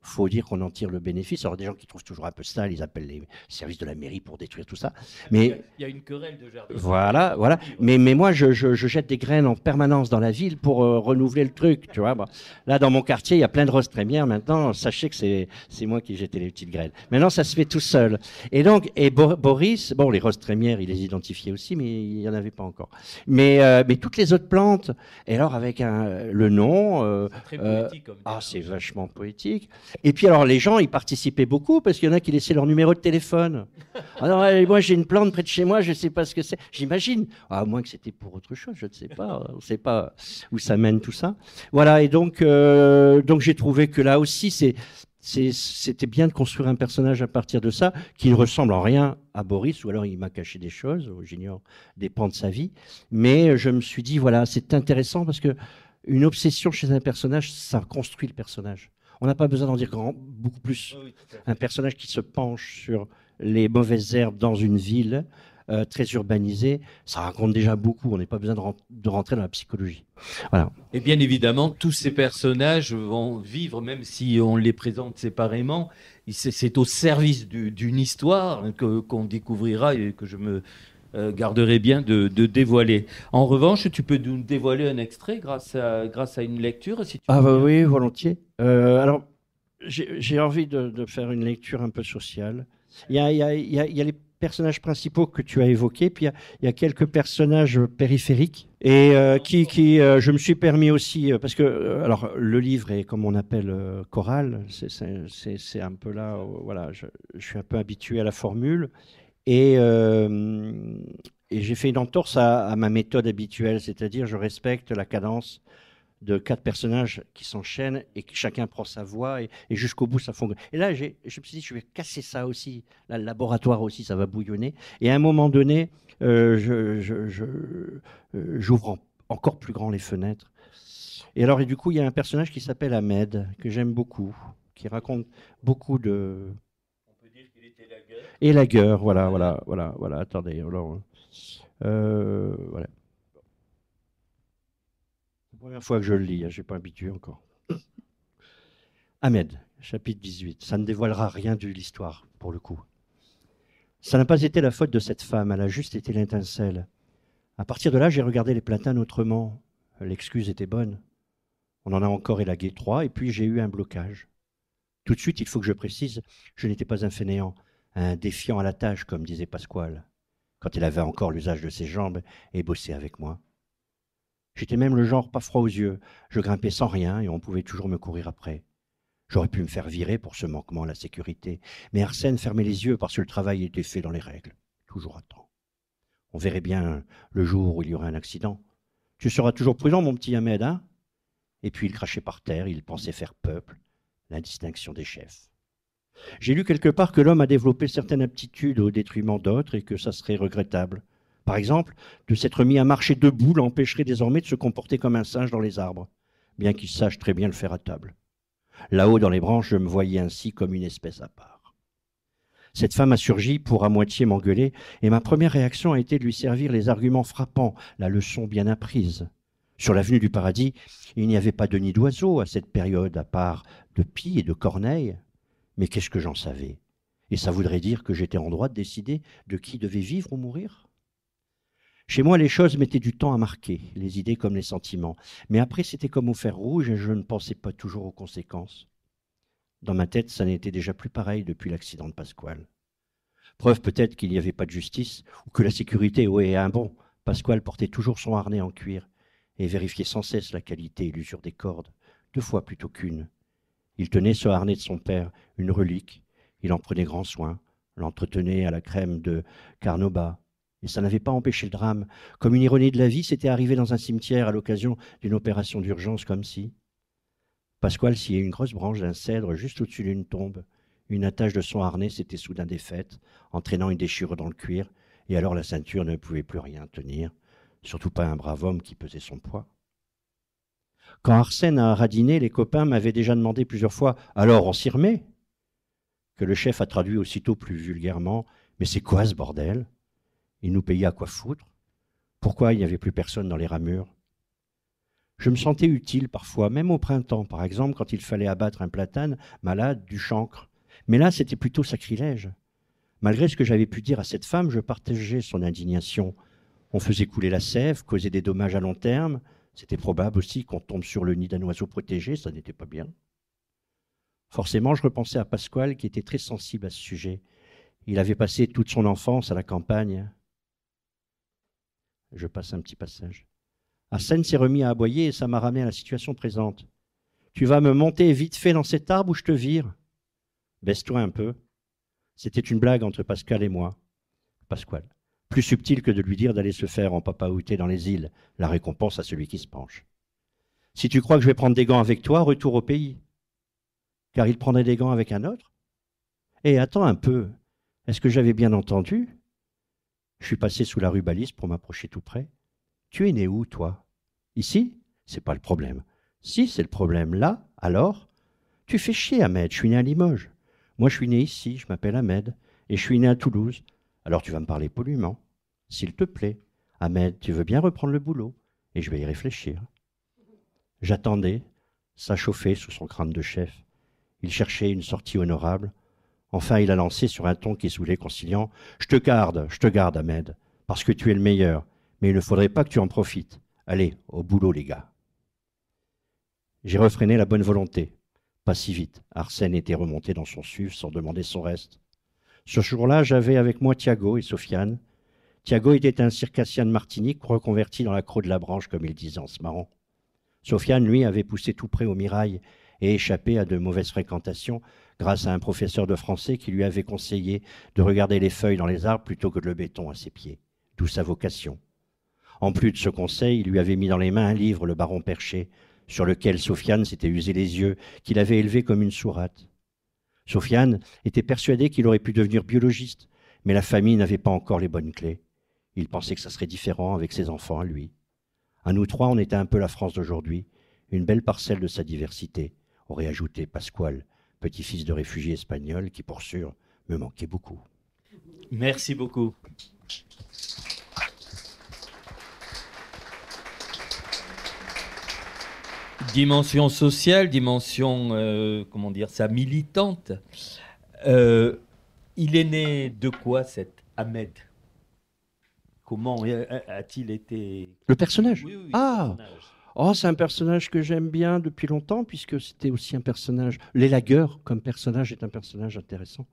faut dire qu'on en tire le bénéfice. Alors, des gens qui trouvent toujours un peu sale, ils appellent les services de la mairie pour détruire tout ça. Mais il y a une querelle de jardin. Voilà. Mais moi, je jette des graines en permanence dans la ville pour renouveler le truc, tu vois. Bon. Là, dans mon quartier, il y a plein de roses trémières. Maintenant, sachez que c'est moi qui jetais les petites graines. Maintenant, ça se fait tout seul. Et donc, Boris, bon, les roses trémières, il les identifiait aussi, mais il y en avait pas encore. Mais toutes les autres plantes. Et alors, avec le nom. C'est très poétique comme c'est vachement poétique. Et puis alors les gens, ils participaient beaucoup parce qu'il y en a qui laissaient leur numéro de téléphone. Alors moi j'ai une plante près de chez moi, je ne sais pas ce que c'est. J'imagine, à moins que c'était pour autre chose, je ne sais pas. On ne sait pas où ça mène tout ça. Voilà, et donc j'ai trouvé que là aussi c'était bien de construire un personnage à partir de ça qui ne ressemble en rien à Boris, ou alors il m'a caché des choses, j'ignore des pans de sa vie. Mais je me suis dit, voilà, c'est intéressant parce que une obsession chez un personnage, ça construit le personnage. On n'a pas besoin d'en dire beaucoup plus. Oui, un personnage qui se penche sur les mauvaises herbes dans une ville très urbanisée, ça raconte déjà beaucoup. On n'a pas besoin de rentrer dans la psychologie. Voilà. Et bien évidemment, tous ces personnages vont vivre, même si on les présente séparément, c'est au service d'une histoire qu'on découvrira et que je me garderai bien de dévoiler. En revanche, tu peux nous dévoiler un extrait grâce à une lecture, si tu veux. Oui, volontiers. Alors, j'ai envie de faire une lecture un peu sociale. Il y a les personnages principaux que tu as évoqués, puis il y a quelques personnages périphériques et je me suis permis aussi parce que alors le livre est comme on appelle choral, c'est un peu là, voilà, je suis un peu habitué à la formule. Et j'ai fait une entorse à ma méthode habituelle, c'est-à-dire je respecte la cadence de 4 personnages qui s'enchaînent et que chacun prend sa voix et jusqu'au bout ça fonctionne. Et là, je me suis dit, je vais casser ça aussi. Là, le laboratoire aussi, ça va bouillonner. Et à un moment donné, j'ouvre encore plus grand les fenêtres. Et alors, et du coup, il y a un personnage qui s'appelle Ahmed, que j'aime beaucoup, qui raconte beaucoup de... On peut dire qu'il était lagueur. Et lagueur, voilà. Attendez, alors... voilà. C'est la première fois que je le lis, je n'ai pas habitué encore. Ahmed, chapitre 18. Ça ne dévoilera rien de l'histoire, pour le coup. Ça n'a pas été la faute de cette femme, elle a juste été l'étincelle. À partir de là, j'ai regardé les platanes autrement. L'excuse était bonne. On en a encore élagué 3, et puis j'ai eu un blocage. Tout de suite, il faut que je précise, je n'étais pas un fainéant, un défiant à la tâche, comme disait Pasquale, quand il avait encore l'usage de ses jambes et bossait avec moi. J'étais même le genre pas froid aux yeux, je grimpais sans rien et on pouvait toujours me courir après. J'aurais pu me faire virer pour ce manquement à la sécurité, mais Arsène fermait les yeux parce que le travail était fait dans les règles, toujours à temps. On verrait bien le jour où il y aurait un accident. Tu seras toujours prudent, mon petit Ahmed, hein? Et puis il crachait par terre, il pensait faire peuple, la distinction des chefs. J'ai lu quelque part que l'homme a développé certaines aptitudes au détriment d'autres et que ça serait regrettable. Par exemple, de s'être mis à marcher debout l'empêcherait désormais de se comporter comme un singe dans les arbres, bien qu'il sache très bien le faire à table. Là-haut dans les branches, je me voyais ainsi comme une espèce à part. Cette femme a surgi pour à moitié m'engueuler, et ma première réaction a été de lui servir les arguments frappants, la leçon bien apprise. Sur l'avenue du Paradis, il n'y avait pas de nid d'oiseaux à cette période, à part de pies et de corneilles. Mais qu'est-ce que j'en savais? Et ça voudrait dire que j'étais en droit de décider de qui devait vivre ou mourir? Chez moi, les choses mettaient du temps à marquer, les idées comme les sentiments. Mais après, c'était comme au fer rouge et je ne pensais pas toujours aux conséquences. Dans ma tête, ça n'était déjà plus pareil depuis l'accident de Pasquale. Preuve peut-être qu'il n'y avait pas de justice ou que la sécurité est un bon. Pasquale portait toujours son harnais en cuir et vérifiait sans cesse la qualité et l'usure des cordes, 2 fois plutôt qu'une. Il tenait ce harnais de son père, une relique. Il en prenait grand soin, l'entretenait à la crème de Carnauba. Et ça n'avait pas empêché le drame. Comme une ironie de la vie, c'était arrivé dans un cimetière à l'occasion d'une opération d'urgence comme si. Pasquale sciait une grosse branche d'un cèdre juste au-dessus d'une tombe. Une attache de son harnais s'était soudain défaite, entraînant une déchirure dans le cuir, et alors la ceinture ne pouvait plus rien tenir, surtout pas un brave homme qui pesait son poids. Quand Arsène a radiné, les copains m'avaient déjà demandé plusieurs fois « Alors, on s'y remet ?» Que le chef a traduit aussitôt plus vulgairement « Mais c'est quoi ce bordel ?» Il nous payait à quoi foutre? Pourquoi il n'y avait plus personne dans les ramures? Je me sentais utile parfois, même au printemps, par exemple, quand il fallait abattre un platane malade du chancre. Mais là, c'était plutôt sacrilège. Malgré ce que j'avais pu dire à cette femme, je partageais son indignation. On faisait couler la sève, causait des dommages à long terme. C'était probable aussi qu'on tombe sur le nid d'un oiseau protégé, ça n'était pas bien. Forcément, je repensais à Pasquale, qui était très sensible à ce sujet. Il avait passé toute son enfance à la campagne. Je passe un petit passage. Arsène s'est remis à aboyer et ça m'a ramené à la situation présente. « Tu vas me monter vite fait dans cet arbre ou je te vire ?»« Baisse-toi un peu. » C'était une blague entre Pascal et moi. Pasquale. Plus subtil que de lui dire d'aller se faire en papaouté dans les îles, la récompense à celui qui se penche. « Si tu crois que je vais prendre des gants avec toi, retour au pays. » Car il prendrait des gants avec un autre? Eh, attends un peu. Est-ce que j'avais bien entendu? Je suis passé sous la rue Balise pour m'approcher tout près. Tu es né où, toi? Ici? C'est pas le problème. Si, c'est le problème. Là, alors? Tu fais chier, Ahmed, je suis né à Limoges. Moi, je suis né ici, je m'appelle Ahmed, et je suis né à Toulouse. Alors tu vas me parler poliment. S'il te plaît. Ahmed, tu veux bien reprendre le boulot? Et je vais y réfléchir. J'attendais. Ça chauffait sous son crâne de chef. Il cherchait une sortie honorable. Enfin, il a lancé sur un ton qui se voulait conciliant. « Je te garde, Ahmed, parce que tu es le meilleur, mais il ne faudrait pas que tu en profites. Allez, au boulot, les gars. » J'ai refréné la bonne volonté. Pas si vite. Arsène était remonté dans son SUV sans demander son reste. Ce jour-là, j'avais avec moi Thiago et Sofiane. Thiago était un circassien de Martinique reconverti dans la croix de la branche, comme il disait en se marrant. Sofiane, lui, avait poussé tout près au Mirail et échappé à de mauvaises fréquentations grâce à un professeur de français qui lui avait conseillé de regarder les feuilles dans les arbres plutôt que le béton à ses pieds, d'où sa vocation. En plus de ce conseil, il lui avait mis dans les mains un livre, Le Baron Perché, sur lequel Sofiane s'était usé les yeux, qu'il avait élevé comme une sourate. Sofiane était persuadé qu'il aurait pu devenir biologiste, mais la famille n'avait pas encore les bonnes clés. Il pensait que ça serait différent avec ses enfants à lui. À nous trois, on était un peu la France d'aujourd'hui, une belle parcelle de sa diversité, aurait ajouté Pasquale, petit-fils de réfugiés espagnols qui, pour sûr, me manquait beaucoup. Merci beaucoup. Dimension sociale, dimension, comment dire ça, militante. Il est né de quoi, cet Ahmed? Comment a-t-il été... Le personnage? Oui, Ah, personnage. Oh, c'est un personnage que j'aime bien depuis longtemps, puisque c'était aussi un personnage... L'élagueur, comme personnage, est un personnage intéressant.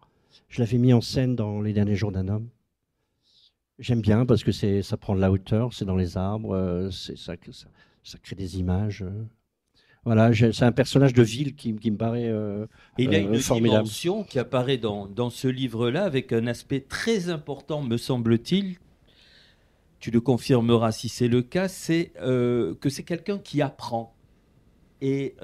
Je l'avais mis en scène dans Les Derniers Jours d'un Homme. J'aime bien, parce que ça prend de la hauteur, c'est dans les arbres, ça crée des images. Voilà, c'est un personnage de ville qui me paraît Et il a une formidable. dimension qui apparaît dans ce livre-là, avec un aspect très important, me semble-t-il. Tu le confirmeras si c'est le cas, c'est que c'est quelqu'un qui apprend. Et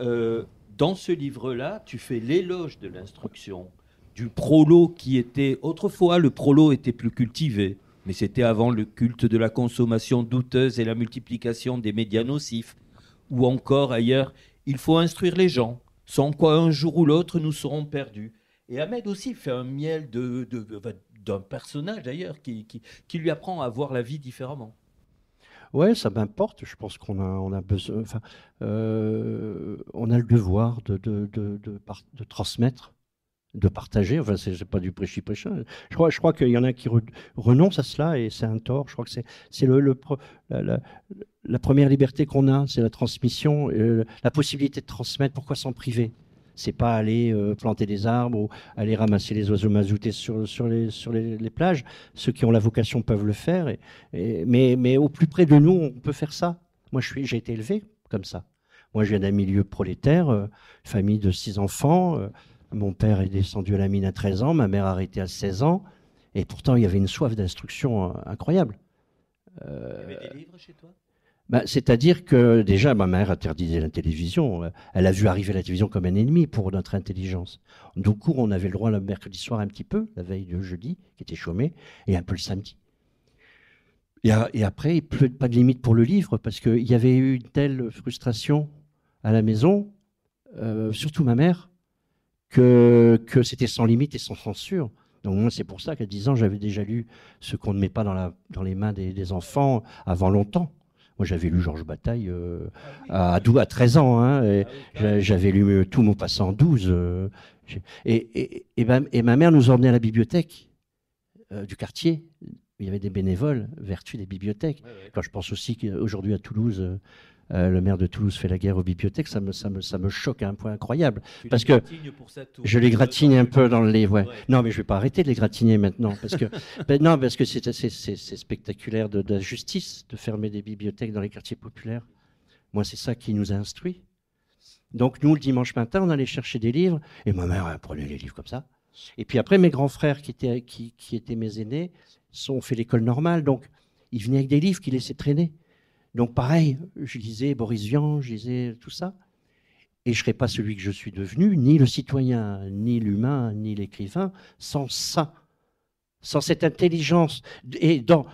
dans ce livre-là, tu fais l'éloge de l'instruction, du prolo qui était... Autrefois, le prolo était plus cultivé, mais c'était avant le culte de la consommation douteuse et la multiplication des médias nocifs. Ou encore ailleurs, il faut instruire les gens, sans quoi un jour ou l'autre nous serons perdus. Et Ahmed aussi fait un miel d'un personnage d'ailleurs qui lui apprend à voir la vie différemment. Ouais, ça m'importe. Je pense on a besoin, enfin, on a le devoir de transmettre, de partager. Enfin, c'est pas du prêchi-prêcha. Je crois qu'il y en a qui renoncent à cela et c'est un tort. Je crois que c'est la première liberté qu'on a, c'est la transmission, la possibilité de transmettre. Pourquoi s'en priver? C'est pas aller planter des arbres ou aller ramasser les oiseaux mazoutés sur les plages. Ceux qui ont la vocation peuvent le faire. Mais au plus près de nous, on peut faire ça. Moi, j'ai été élevé comme ça. Moi, je viens d'un milieu prolétaire, famille de 6 enfants. Mon père est descendu à la mine à 13 ans, ma mère a arrêté à 16 ans. Et pourtant, il y avait une soif d'instruction incroyable. Il y avait des livres chez toi? C'est-à-dire que déjà, ma mère interdisait la télévision. Elle a vu arriver la télévision comme un ennemi pour notre intelligence. Du coup, on avait le droit le mercredi soir un petit peu, la veille de jeudi, qui était chômé, et un peu le samedi. Et après, pas de limite pour le livre, parce qu'il y avait eu une telle frustration à la maison, surtout ma mère, que c'était sans limite et sans censure. Donc moi, c'est pour ça qu'à 10 ans, j'avais déjà lu ce qu'on ne met pas dans les mains des enfants avant longtemps. Moi, j'avais lu Georges Bataille à 13 ans. Hein, et j'avais lu Tout Maupassant 12. Et ma mère nous emmenait à la bibliothèque du quartier. Il y avait des bénévoles, vertu des bibliothèques. Ouais. Quand je pense aussi qu'aujourd'hui à Toulouse, le maire de Toulouse fait la guerre aux bibliothèques, ça me choque à un point incroyable. Parce que je les gratigne un peu dans le lait. Ouais. Non, mais je ne vais pas arrêter de les gratigner maintenant. Parce que, parce que c'est spectaculaire de la justice de fermer des bibliothèques dans les quartiers populaires. Moi, c'est ça qui nous a instruits. Donc, nous, le dimanche matin, on allait chercher des livres. Et ma mère, elle prenait les livres comme ça. Et puis après, mes grands frères, qui étaient mes aînés, ont fait l'école normale. Donc, ils venaient avec des livres qu'ils laissaient traîner. Donc pareil, je lisais Boris Vian, je lisais tout ça. Et je ne serais pas celui que je suis devenu, ni le citoyen, ni l'humain, ni l'écrivain, sans ça, sans cette intelligence, et dans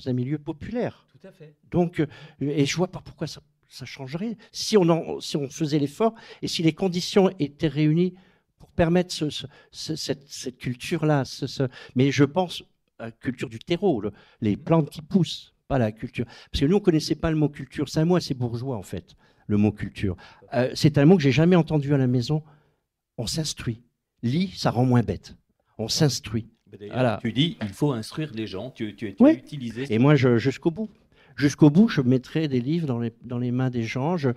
un milieu populaire. Tout à fait. Donc, et je ne vois pas pourquoi ça changerait. Si on faisait l'effort, et si les conditions étaient réunies pour permettre cette culture-là. Mais je pense à la culture du terreau, les plantes qui poussent. Pas la culture. Parce que nous, on ne connaissait pas le mot culture. C'est un mot assez bourgeois, en fait, le mot culture. C'est un mot que j'ai jamais entendu à la maison. On s'instruit. Lis, ça rend moins bête. On s'instruit. Voilà. Tu dis, il faut instruire les gens. Tu as utilisé. Et moi, jusqu'au bout. Jusqu'au bout, je mettrai des livres dans les mains des gens. Je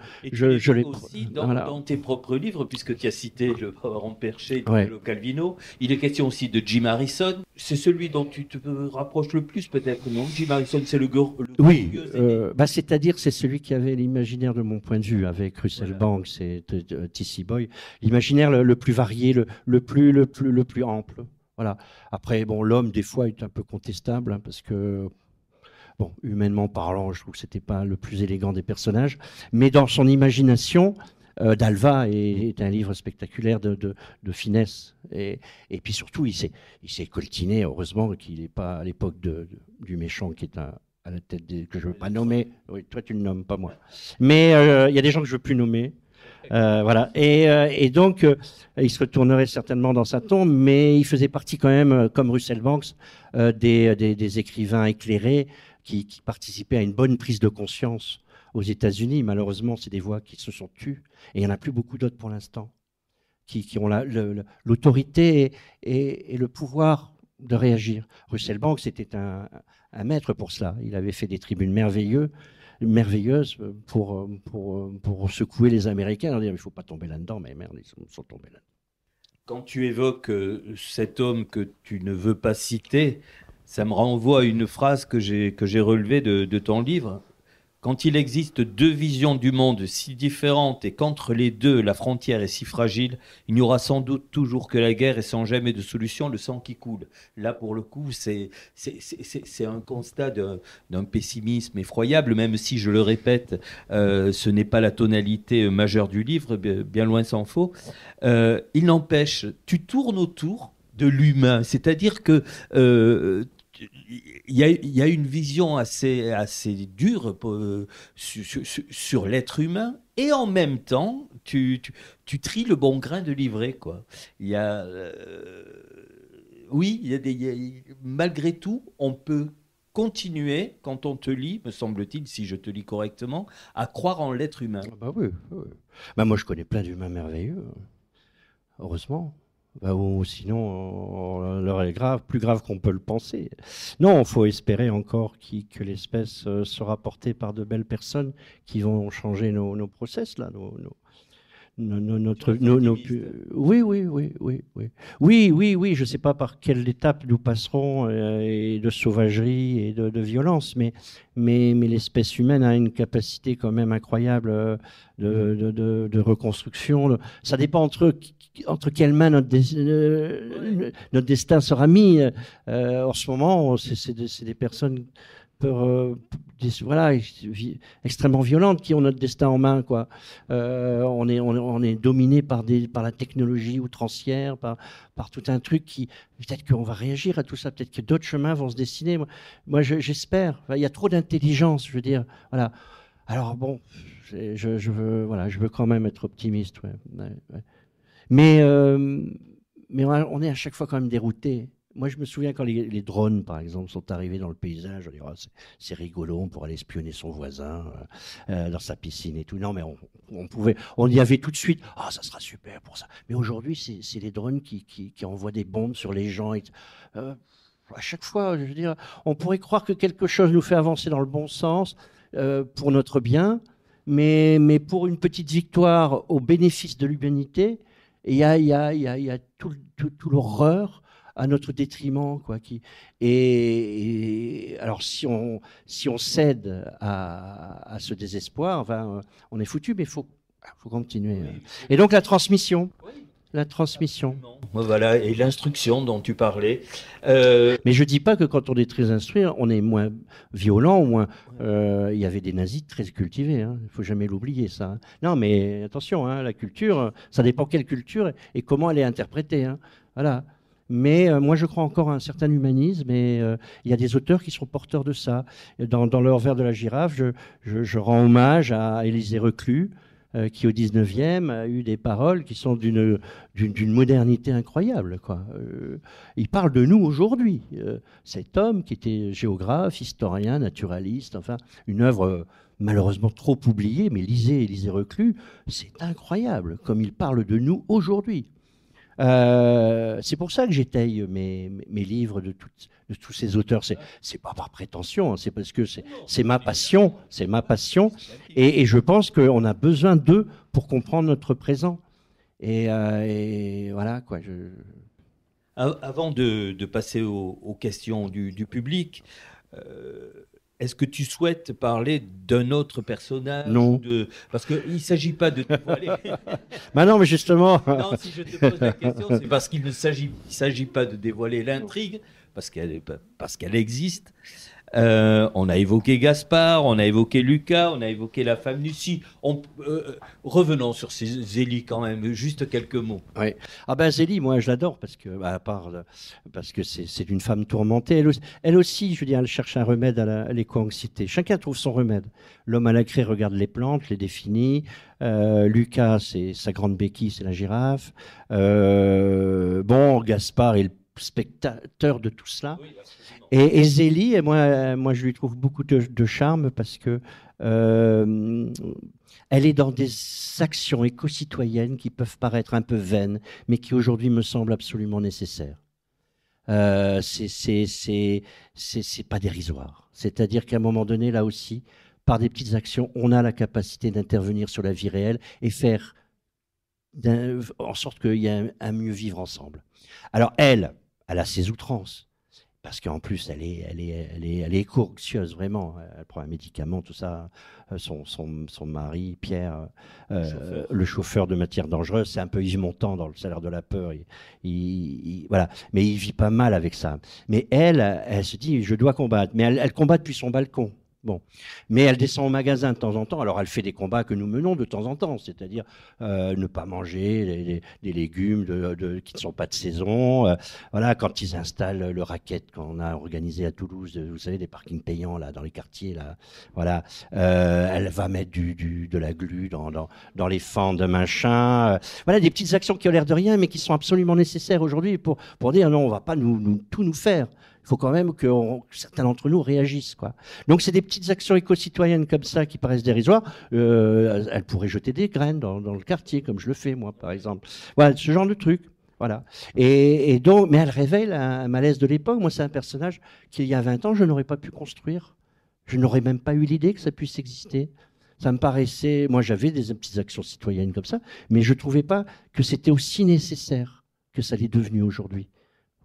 les aussi dans tes propres livres, puisque tu as cité le Baron Perché de Calvino. Il est question aussi de Jim Harrison. C'est celui dont tu te rapproches le plus, peut-être, non? Jim Harrison, c'est le oui, c'est-à-dire c'est celui qui avait l'imaginaire de mon point de vue, avec Russell Banks et T.C. Boyle. L'imaginaire le plus varié, le plus ample. Voilà. Après, bon, l'homme, des fois, est un peu contestable, hein, parce que... Bon, humainement parlant, je trouve que ce n'était pas le plus élégant des personnages. Mais dans son imagination, Dalva est un livre spectaculaire de finesse. Et puis surtout, il s'est coltiné, heureusement qu'il n'est pas à l'époque du méchant, qui est à la tête que je ne veux pas nommer. Oui, toi, tu ne nommes, pas moi. Mais il y a des gens que je ne veux plus nommer. Voilà. Et donc, il se retournerait certainement dans sa tombe, mais il faisait partie quand même, comme Russell Banks, des écrivains éclairés qui participaient à une bonne prise de conscience aux États-Unis. Malheureusement, c'est des voix qui se sont tues, et il n'y en a plus beaucoup d'autres pour l'instant, qui ont l'autorité et le pouvoir de réagir. Russell Banks était un maître pour cela. Il avait fait des tribunes merveilleuses pour secouer les Américains, leur dire il ne faut pas tomber là-dedans, mais merde, ils sont tombés là-dedans. Quand tu évoques cet homme que tu ne veux pas citer, ça me renvoie à une phrase que j'ai relevée de ton livre. Quand il existe deux visions du monde si différentes et qu'entre les deux, la frontière est si fragile, il n'y aura sans doute toujours que la guerre et sans jamais de solution, le sang qui coule. Là, pour le coup, c'est un constat d'un pessimisme effroyable, même si, je le répète, ce n'est pas la tonalité majeure du livre, bien loin s'en faut. Il n'empêche, tu tournes autour de l'humain, c'est-à-dire que il y a une vision assez dure sur l'être humain, et en même temps, tu tries le bon grain de livret, quoi. Il y a, oui, malgré tout, on peut continuer, quand on te lit, me semble-t-il, si je te lis correctement, à croire en l'être humain. Ah bah oui, oui. Bah moi, je connais plein d'humains merveilleux, heureusement. Bah, ou sinon, l'heure est grave, plus grave qu'on peut le penser. Non, il faut espérer encore que l'espèce sera portée par de belles personnes qui vont changer nos process, là, oui, je sais pas par quelle étape nous passerons, et de sauvagerie et de violence, mais l'espèce humaine a une capacité quand même incroyable de reconstruction. Ça dépend entre quelles mains notre destin sera mis. En ce moment, c'est des personnes extrêmement violentes qui ont notre destin en main, quoi. On est dominé par la technologie outrancière, par tout un truc qui, peut-être qu'on va réagir à tout ça, peut-être que d'autres chemins vont se dessiner. Moi, j'espère. Il y a trop d'intelligence, je veux dire. Voilà. Alors bon, je veux quand même être optimiste, ouais. Mais on est à chaque fois quand même dérouté. Moi, je me souviens quand les drones, par exemple, sont arrivés dans le paysage, on dit, oh, c'est rigolo, on pourrait aller espionner son voisin dans sa piscine et tout. Non, mais on y avait tout de suite, ah, ça sera super pour ça. Mais aujourd'hui, c'est les drones qui envoient des bombes sur les gens. À chaque fois, je veux dire, on pourrait croire que quelque chose nous fait avancer dans le bon sens pour notre bien, mais pour une petite victoire au bénéfice de l'humanité, il y a tout l'horreur à notre détriment, quoi. Et alors, si on cède à ce désespoir, enfin, on est foutu, mais il faut continuer. Oui. Et donc la transmission. Oui. La transmission. Voilà, et l'instruction dont tu parlais. Mais je dis pas que quand on est très instruit, on est moins violent, ou moins. Il y avait des nazis très cultivés, hein. Il faut jamais l'oublier, ça. Hein. Non, mais attention, hein, la culture, ça dépend quelle culture et comment elle est interprétée. Hein. Voilà. Mais moi, je crois encore à un certain humanisme, et il y a des auteurs qui sont porteurs de ça. Dans leur vers de la girafe, je rends hommage à Élisée Reclus, qui au 19e a eu des paroles qui sont d'une modernité incroyable, quoi. Il parle de nous aujourd'hui. Cet homme qui était géographe, historien, naturaliste, enfin, une œuvre malheureusement trop oubliée, mais lisez Élisée Reclus, c'est incroyable comme il parle de nous aujourd'hui. C'est pour ça que j'étaye mes livres de tous ces auteurs. C'est pas par prétention, hein, c'est parce que c'est ma passion, et je pense qu'on a besoin d'eux pour comprendre notre présent. Et voilà, quoi. Avant de passer aux questions du public, est-ce que tu souhaites parler d'un autre personnage? Non. Parce qu'il ne s'agit pas de dévoiler. Bah non, mais justement. Non, si je te pose la question, c'est parce qu'il ne s'agit pas de dévoiler l'intrigue, parce qu'elle existe. On a évoqué Gaspard, on a évoqué Lucas, on a évoqué la femme Lucie. Revenons sur Zélie quand même, juste quelques mots. Oui. Ah ben Zélie, moi je l'adore parce que c'est une femme tourmentée. Elle aussi, je veux dire, elle cherche un remède à l'éco-anxiété. Chacun trouve son remède. L'homme à la craie regarde les plantes, les définit. Lucas, c'est sa grande béquille, c'est la girafe. Gaspard est le spectateur de tout cela. Oui, et Zélie, moi, je lui trouve beaucoup de charme parce que elle est dans des actions éco-citoyennes qui peuvent paraître un peu vaines, mais qui aujourd'hui me semblent absolument nécessaires. C'est pas dérisoire. C'est-à-dire qu'à un moment donné, là aussi, par des petites actions, on a la capacité d'intervenir sur la vie réelle et faire en sorte qu'il y ait un mieux vivre ensemble. Alors elle a ses outrances. Parce qu'en plus, elle est éco-anxieuse, vraiment. Elle prend un médicament, tout ça. Son mari, Pierre, le chauffeur de matières dangereuses, c'est un peu Yves Montand dans Le Salaire de la peur. Voilà. Mais il vit pas mal avec ça. Mais elle se dit, je dois combattre. Mais elle combat depuis son balcon. Bon, mais elle descend au magasin de temps en temps. Alors, elle fait des combats que nous menons de temps en temps, c'est-à-dire ne pas manger des légumes qui ne sont pas de saison. Voilà, quand ils installent le racket, quand on a organisé à Toulouse, vous savez, des parkings payants là dans les quartiers là. Voilà, elle va mettre de la glu dans les fentes de machin. Voilà, des petites actions qui ont l'air de rien, mais qui sont absolument nécessaires aujourd'hui pour dire non, on va pas tout nous faire. Il faut quand même que certains d'entre nous réagissent, quoi. Donc, c'est des petites actions éco-citoyennes comme ça qui paraissent dérisoires. Elle pourrait jeter des graines dans le quartier, comme je le fais, moi, par exemple. Voilà, ce genre de truc. Voilà. Et donc, mais elle révèle un malaise de l'époque. Moi, c'est un personnage qu'il y a 20 ans, je n'aurais pas pu construire. Je n'aurais même pas eu l'idée que ça puisse exister. Ça me paraissait... Moi, j'avais des petites actions citoyennes comme ça, mais je ne trouvais pas que c'était aussi nécessaire que ça l'est devenu aujourd'hui.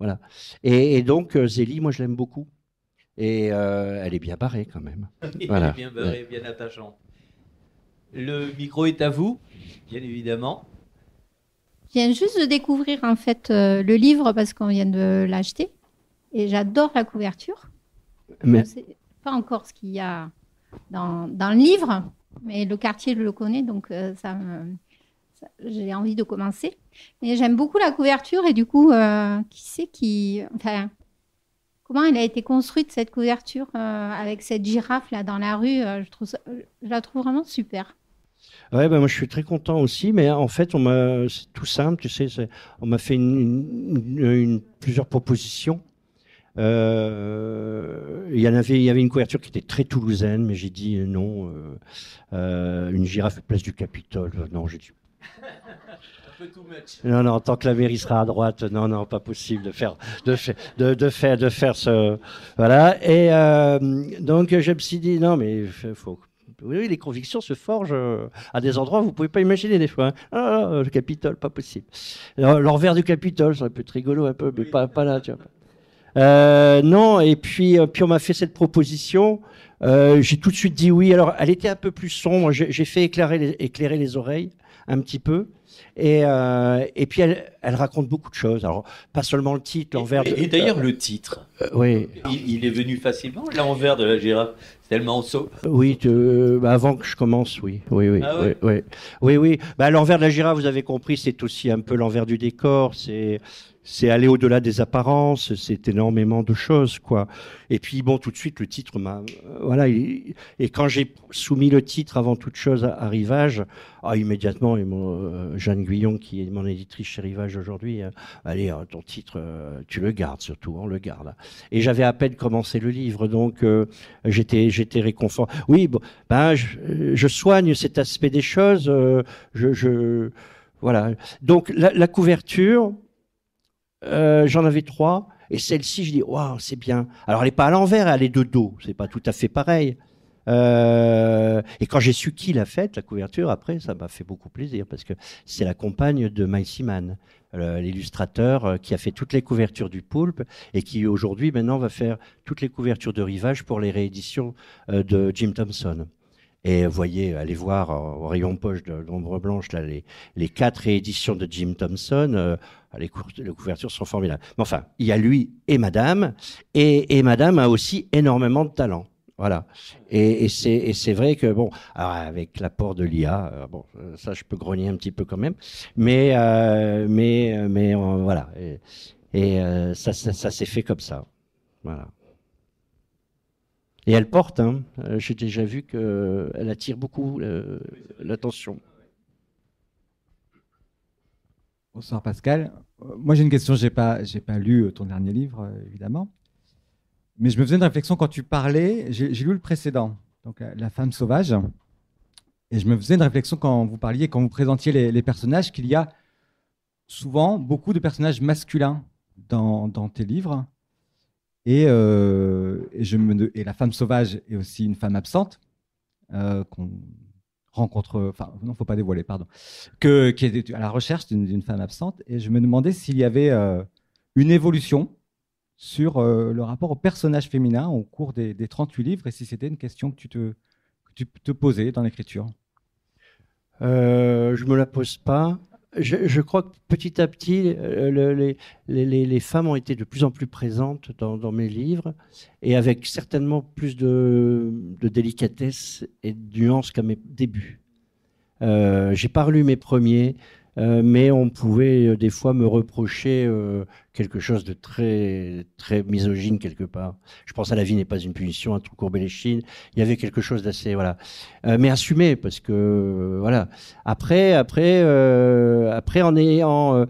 Voilà. Et donc, Zélie, moi, je l'aime beaucoup. Et elle est bien barrée, quand même. Voilà. Elle est bien barrée, bien attachante. Le micro est à vous, bien évidemment. Je viens juste de découvrir, en fait, le livre parce qu'on vient de l'acheter. Et j'adore la couverture. Mais... Je ne sais pas encore ce qu'il y a dans le livre, mais le quartier, je le connais, donc j'ai envie de commencer. Mais j'aime beaucoup la couverture et du coup, comment elle a été construite, cette couverture avec cette girafe là dans la rue, je la trouve vraiment super. Ouais, moi je suis très content aussi, mais en fait, c'est tout simple, tu sais, on m'a fait plusieurs propositions. Il y avait une couverture qui était très toulousaine, mais j'ai dit non. Une girafe place du Capitole, non, j'ai dit. Non, tant que la mairie sera à droite, non, pas possible de faire ce, voilà. Et donc je me suis dit non, mais faut. Oui, les convictions se forgent à des endroits où vous pouvez pas imaginer des fois. Hein. Le Capitole, pas possible. L'envers du Capitole, ça peut être rigolo un peu, mais pas là, tu vois. Non, et puis on m'a fait cette proposition. J'ai tout de suite dit oui. Alors, elle était un peu plus sombre. J'ai fait éclairer les oreilles un petit peu. Et puis elle raconte beaucoup de choses. Alors, pas seulement le titre, l'envers. Et d'ailleurs, le titre. Oui. Il est venu facilement, l'envers de la girafe. C'est tellement saut. Oui, avant que je commence, oui. Ah ouais. Oui. L'envers de la girafe, vous avez compris, c'est aussi un peu l'envers du décor. C'est aller au-delà des apparences, c'est énormément de choses, quoi. Et puis, bon, tout de suite, le titre m'a... Voilà, et quand j'ai soumis le titre avant toute chose à Rivage, immédiatement, Jeanne Guyon, qui est mon éditrice chez Rivage aujourd'hui, allez, ton titre, tu le gardes surtout, on le garde. Et j'avais à peine commencé le livre, donc j'étais réconfort. Oui, bon, je soigne cet aspect des choses, voilà. Donc, la couverture... j'en avais 3 et celle-ci je dis waouh, c'est bien. Alors elle est pas à l'envers, elle est de dos, c'est pas tout à fait pareil. Et quand j'ai su qui l'a faite, la couverture, après ça m'a fait beaucoup plaisir parce que c'est la compagne de Mike Seaman, l'illustrateur qui a fait toutes les couvertures du Poulpe et qui aujourd'hui maintenant va faire toutes les couvertures de Rivage pour les rééditions de Jim Thompson. Et vous voyez, allez voir au rayon poche d'Ombre Blanche, là, les 4 rééditions de Jim Thompson, les couvertures sont formidables. Mais enfin, il y a lui et Madame, et Madame a aussi énormément de talent. Voilà. Et c'est vrai que, bon, alors avec l'apport de l'IA, bon, ça je peux grogner un petit peu quand même, mais voilà. Ça s'est fait comme ça. Voilà. Et elle porte, hein. J'ai déjà vu qu'elle attire beaucoup l'attention. Bonsoir Pascal. Moi j'ai une question, j'ai pas lu ton dernier livre, évidemment. Mais je me faisais une réflexion quand tu parlais, j'ai lu le précédent, donc La femme sauvage. Et je me faisais une réflexion quand vous parliez, quand vous présentiez les personnages, qu'il y a souvent beaucoup de personnages masculins dans tes livres. Et la femme sauvage est aussi une femme absente qu'on rencontre, enfin non, faut pas dévoiler, pardon, qui est à la recherche d'une femme absente. Et je me demandais s'il y avait une évolution sur le rapport au personnage féminin au cours des 38 livres, et si c'était une question que tu te posais dans l'écriture. Je me la pose pas. Je crois que petit à petit, les femmes ont été de plus en plus présentes dans mes livres, et avec certainement plus de délicatesse et de nuance qu'à mes débuts. J'ai pas relu mes premiers, mais on pouvait des fois me reprocher quelque chose de très, très misogyne quelque part. Je pense à La vie n'est pas une punition, à Tout courber l'échine. Il y avait quelque chose d'assez, voilà, mais assumé, parce que voilà. Après, en ayant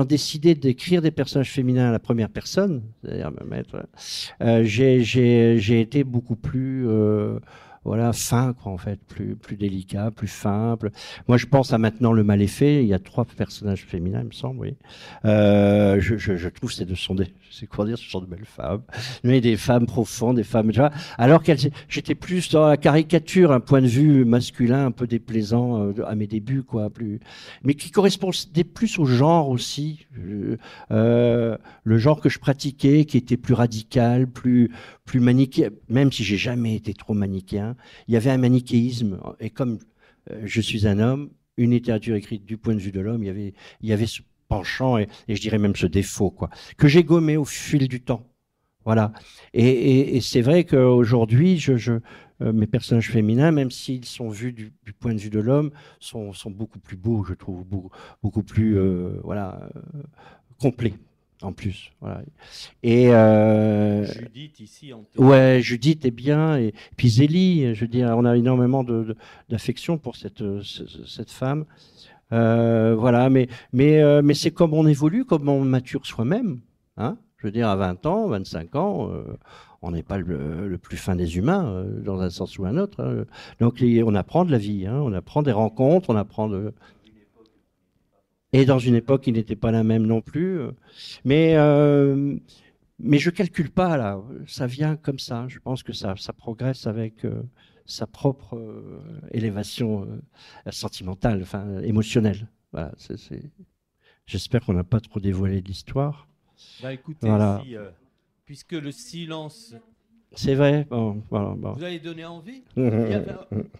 décidé d'écrire des personnages féminins à la première personne, c'est-à-dire me mettre, j'ai été beaucoup plus voilà, fin, quoi, en fait, plus délicat, plus simple. Moi, je pense à Maintenant le mal est fait. Il y a 3 personnages féminins, il me semble, oui. Je trouve que ce sont de belles femmes, mais des femmes profondes, des femmes, tu vois. Alors j'étais plus dans la caricature, un point de vue masculin un peu déplaisant à mes débuts, quoi, mais qui correspondait plus au genre aussi, le genre que je pratiquais, qui était plus radical, plus manichéen, même si j'ai jamais été trop manichéen. Il y avait un manichéisme, et comme je suis un homme, une littérature écrite du point de vue de l'homme, il y avait ce penchant, et je dirais même ce défaut, quoi, que j'ai gommé au fil du temps. Voilà. Et c'est vrai qu'aujourd'hui, mes personnages féminins, même s'ils sont vus du point de vue de l'homme, sont beaucoup plus beaux, je trouve, beaucoup plus complets. En plus, voilà. Et Judith ici en tête. Ouais, Judith est bien, et puis Zélie, je veux dire, on a énormément d'affection pour cette femme. Voilà, mais c'est comme on évolue, comme on mature soi-même, hein. Je veux dire, à 20 ans, 25 ans, on n'est pas le plus fin des humains, dans un sens ou un autre, hein. Donc on apprend de la vie, hein, on apprend des rencontres, on apprend de... Et dans une époque qui n'était pas la même non plus. Mais je calcule pas, là. Ça vient comme ça. Je pense que ça progresse avec sa propre élévation sentimentale, enfin émotionnelle. Voilà, J'espère qu'on n'a pas trop dévoilé de l'histoire. Bah écoutez, voilà. Puisque le silence... C'est vrai. Bon. Vous avez donné envie?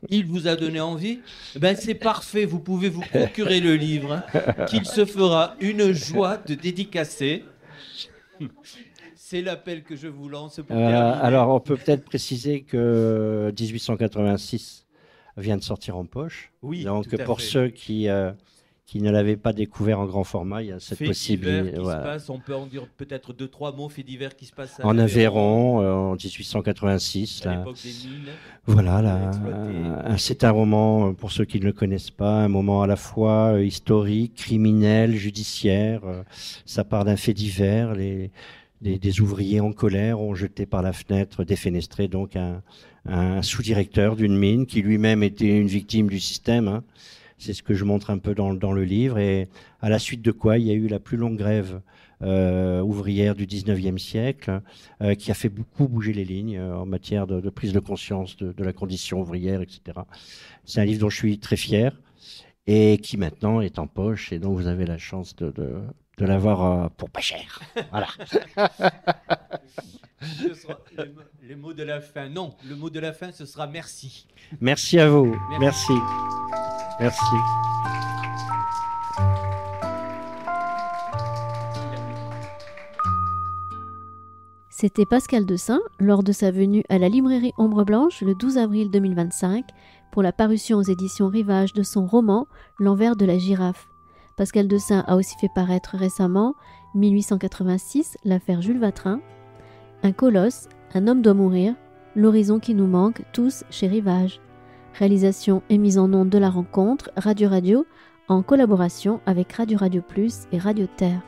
Il vous a donné envie? Ben c'est parfait, vous pouvez vous procurer le livre, hein, qu'il se fera une joie de dédicacer. C'est l'appel que je vous lance pour terminer. Alors, on peut peut-être préciser que 1886 vient de sortir en poche. Oui, donc tout à pour fait. ceux qui ne l'avaient pas découvert en grand format, il y a cette possibilité. Voilà. On peut en dire peut-être 2-3 mots, faits divers qui se passent en Aveyron, en 1886. À l'époque des mines. Voilà, c'est un roman, pour ceux qui ne le connaissent pas, un moment à la fois historique, criminel, judiciaire. Ça part d'un fait divers. Des ouvriers en colère ont jeté par la fenêtre, défenestré donc un sous-directeur d'une mine qui lui-même était une victime du système, hein. C'est ce que je montre un peu dans le livre, et à la suite de quoi il y a eu la plus longue grève ouvrière du 19e siècle, qui a fait beaucoup bouger les lignes en matière de prise de conscience de la condition ouvrière, etc. C'est un livre dont je suis très fier et qui maintenant est en poche, et dont vous avez la chance de l'avoir pour pas cher. Voilà. Ce sera les mots de la fin. Non, le mot de la fin, ce sera merci. Merci à vous. Merci. Merci. C'était Pascal Dessin lors de sa venue à la librairie Ombre Blanche le 12 avril 2025 pour la parution aux éditions Rivage de son roman L'envers de la girafe. Pascal Dessin a aussi fait paraître récemment 1886, l'affaire Jules Vatrin, Un colosse, Un homme doit mourir, L'horizon qui nous manque, tous chez Rivage. Réalisation et mise en onde de la rencontre Radio en collaboration avec Radio Plus et Radio Terre.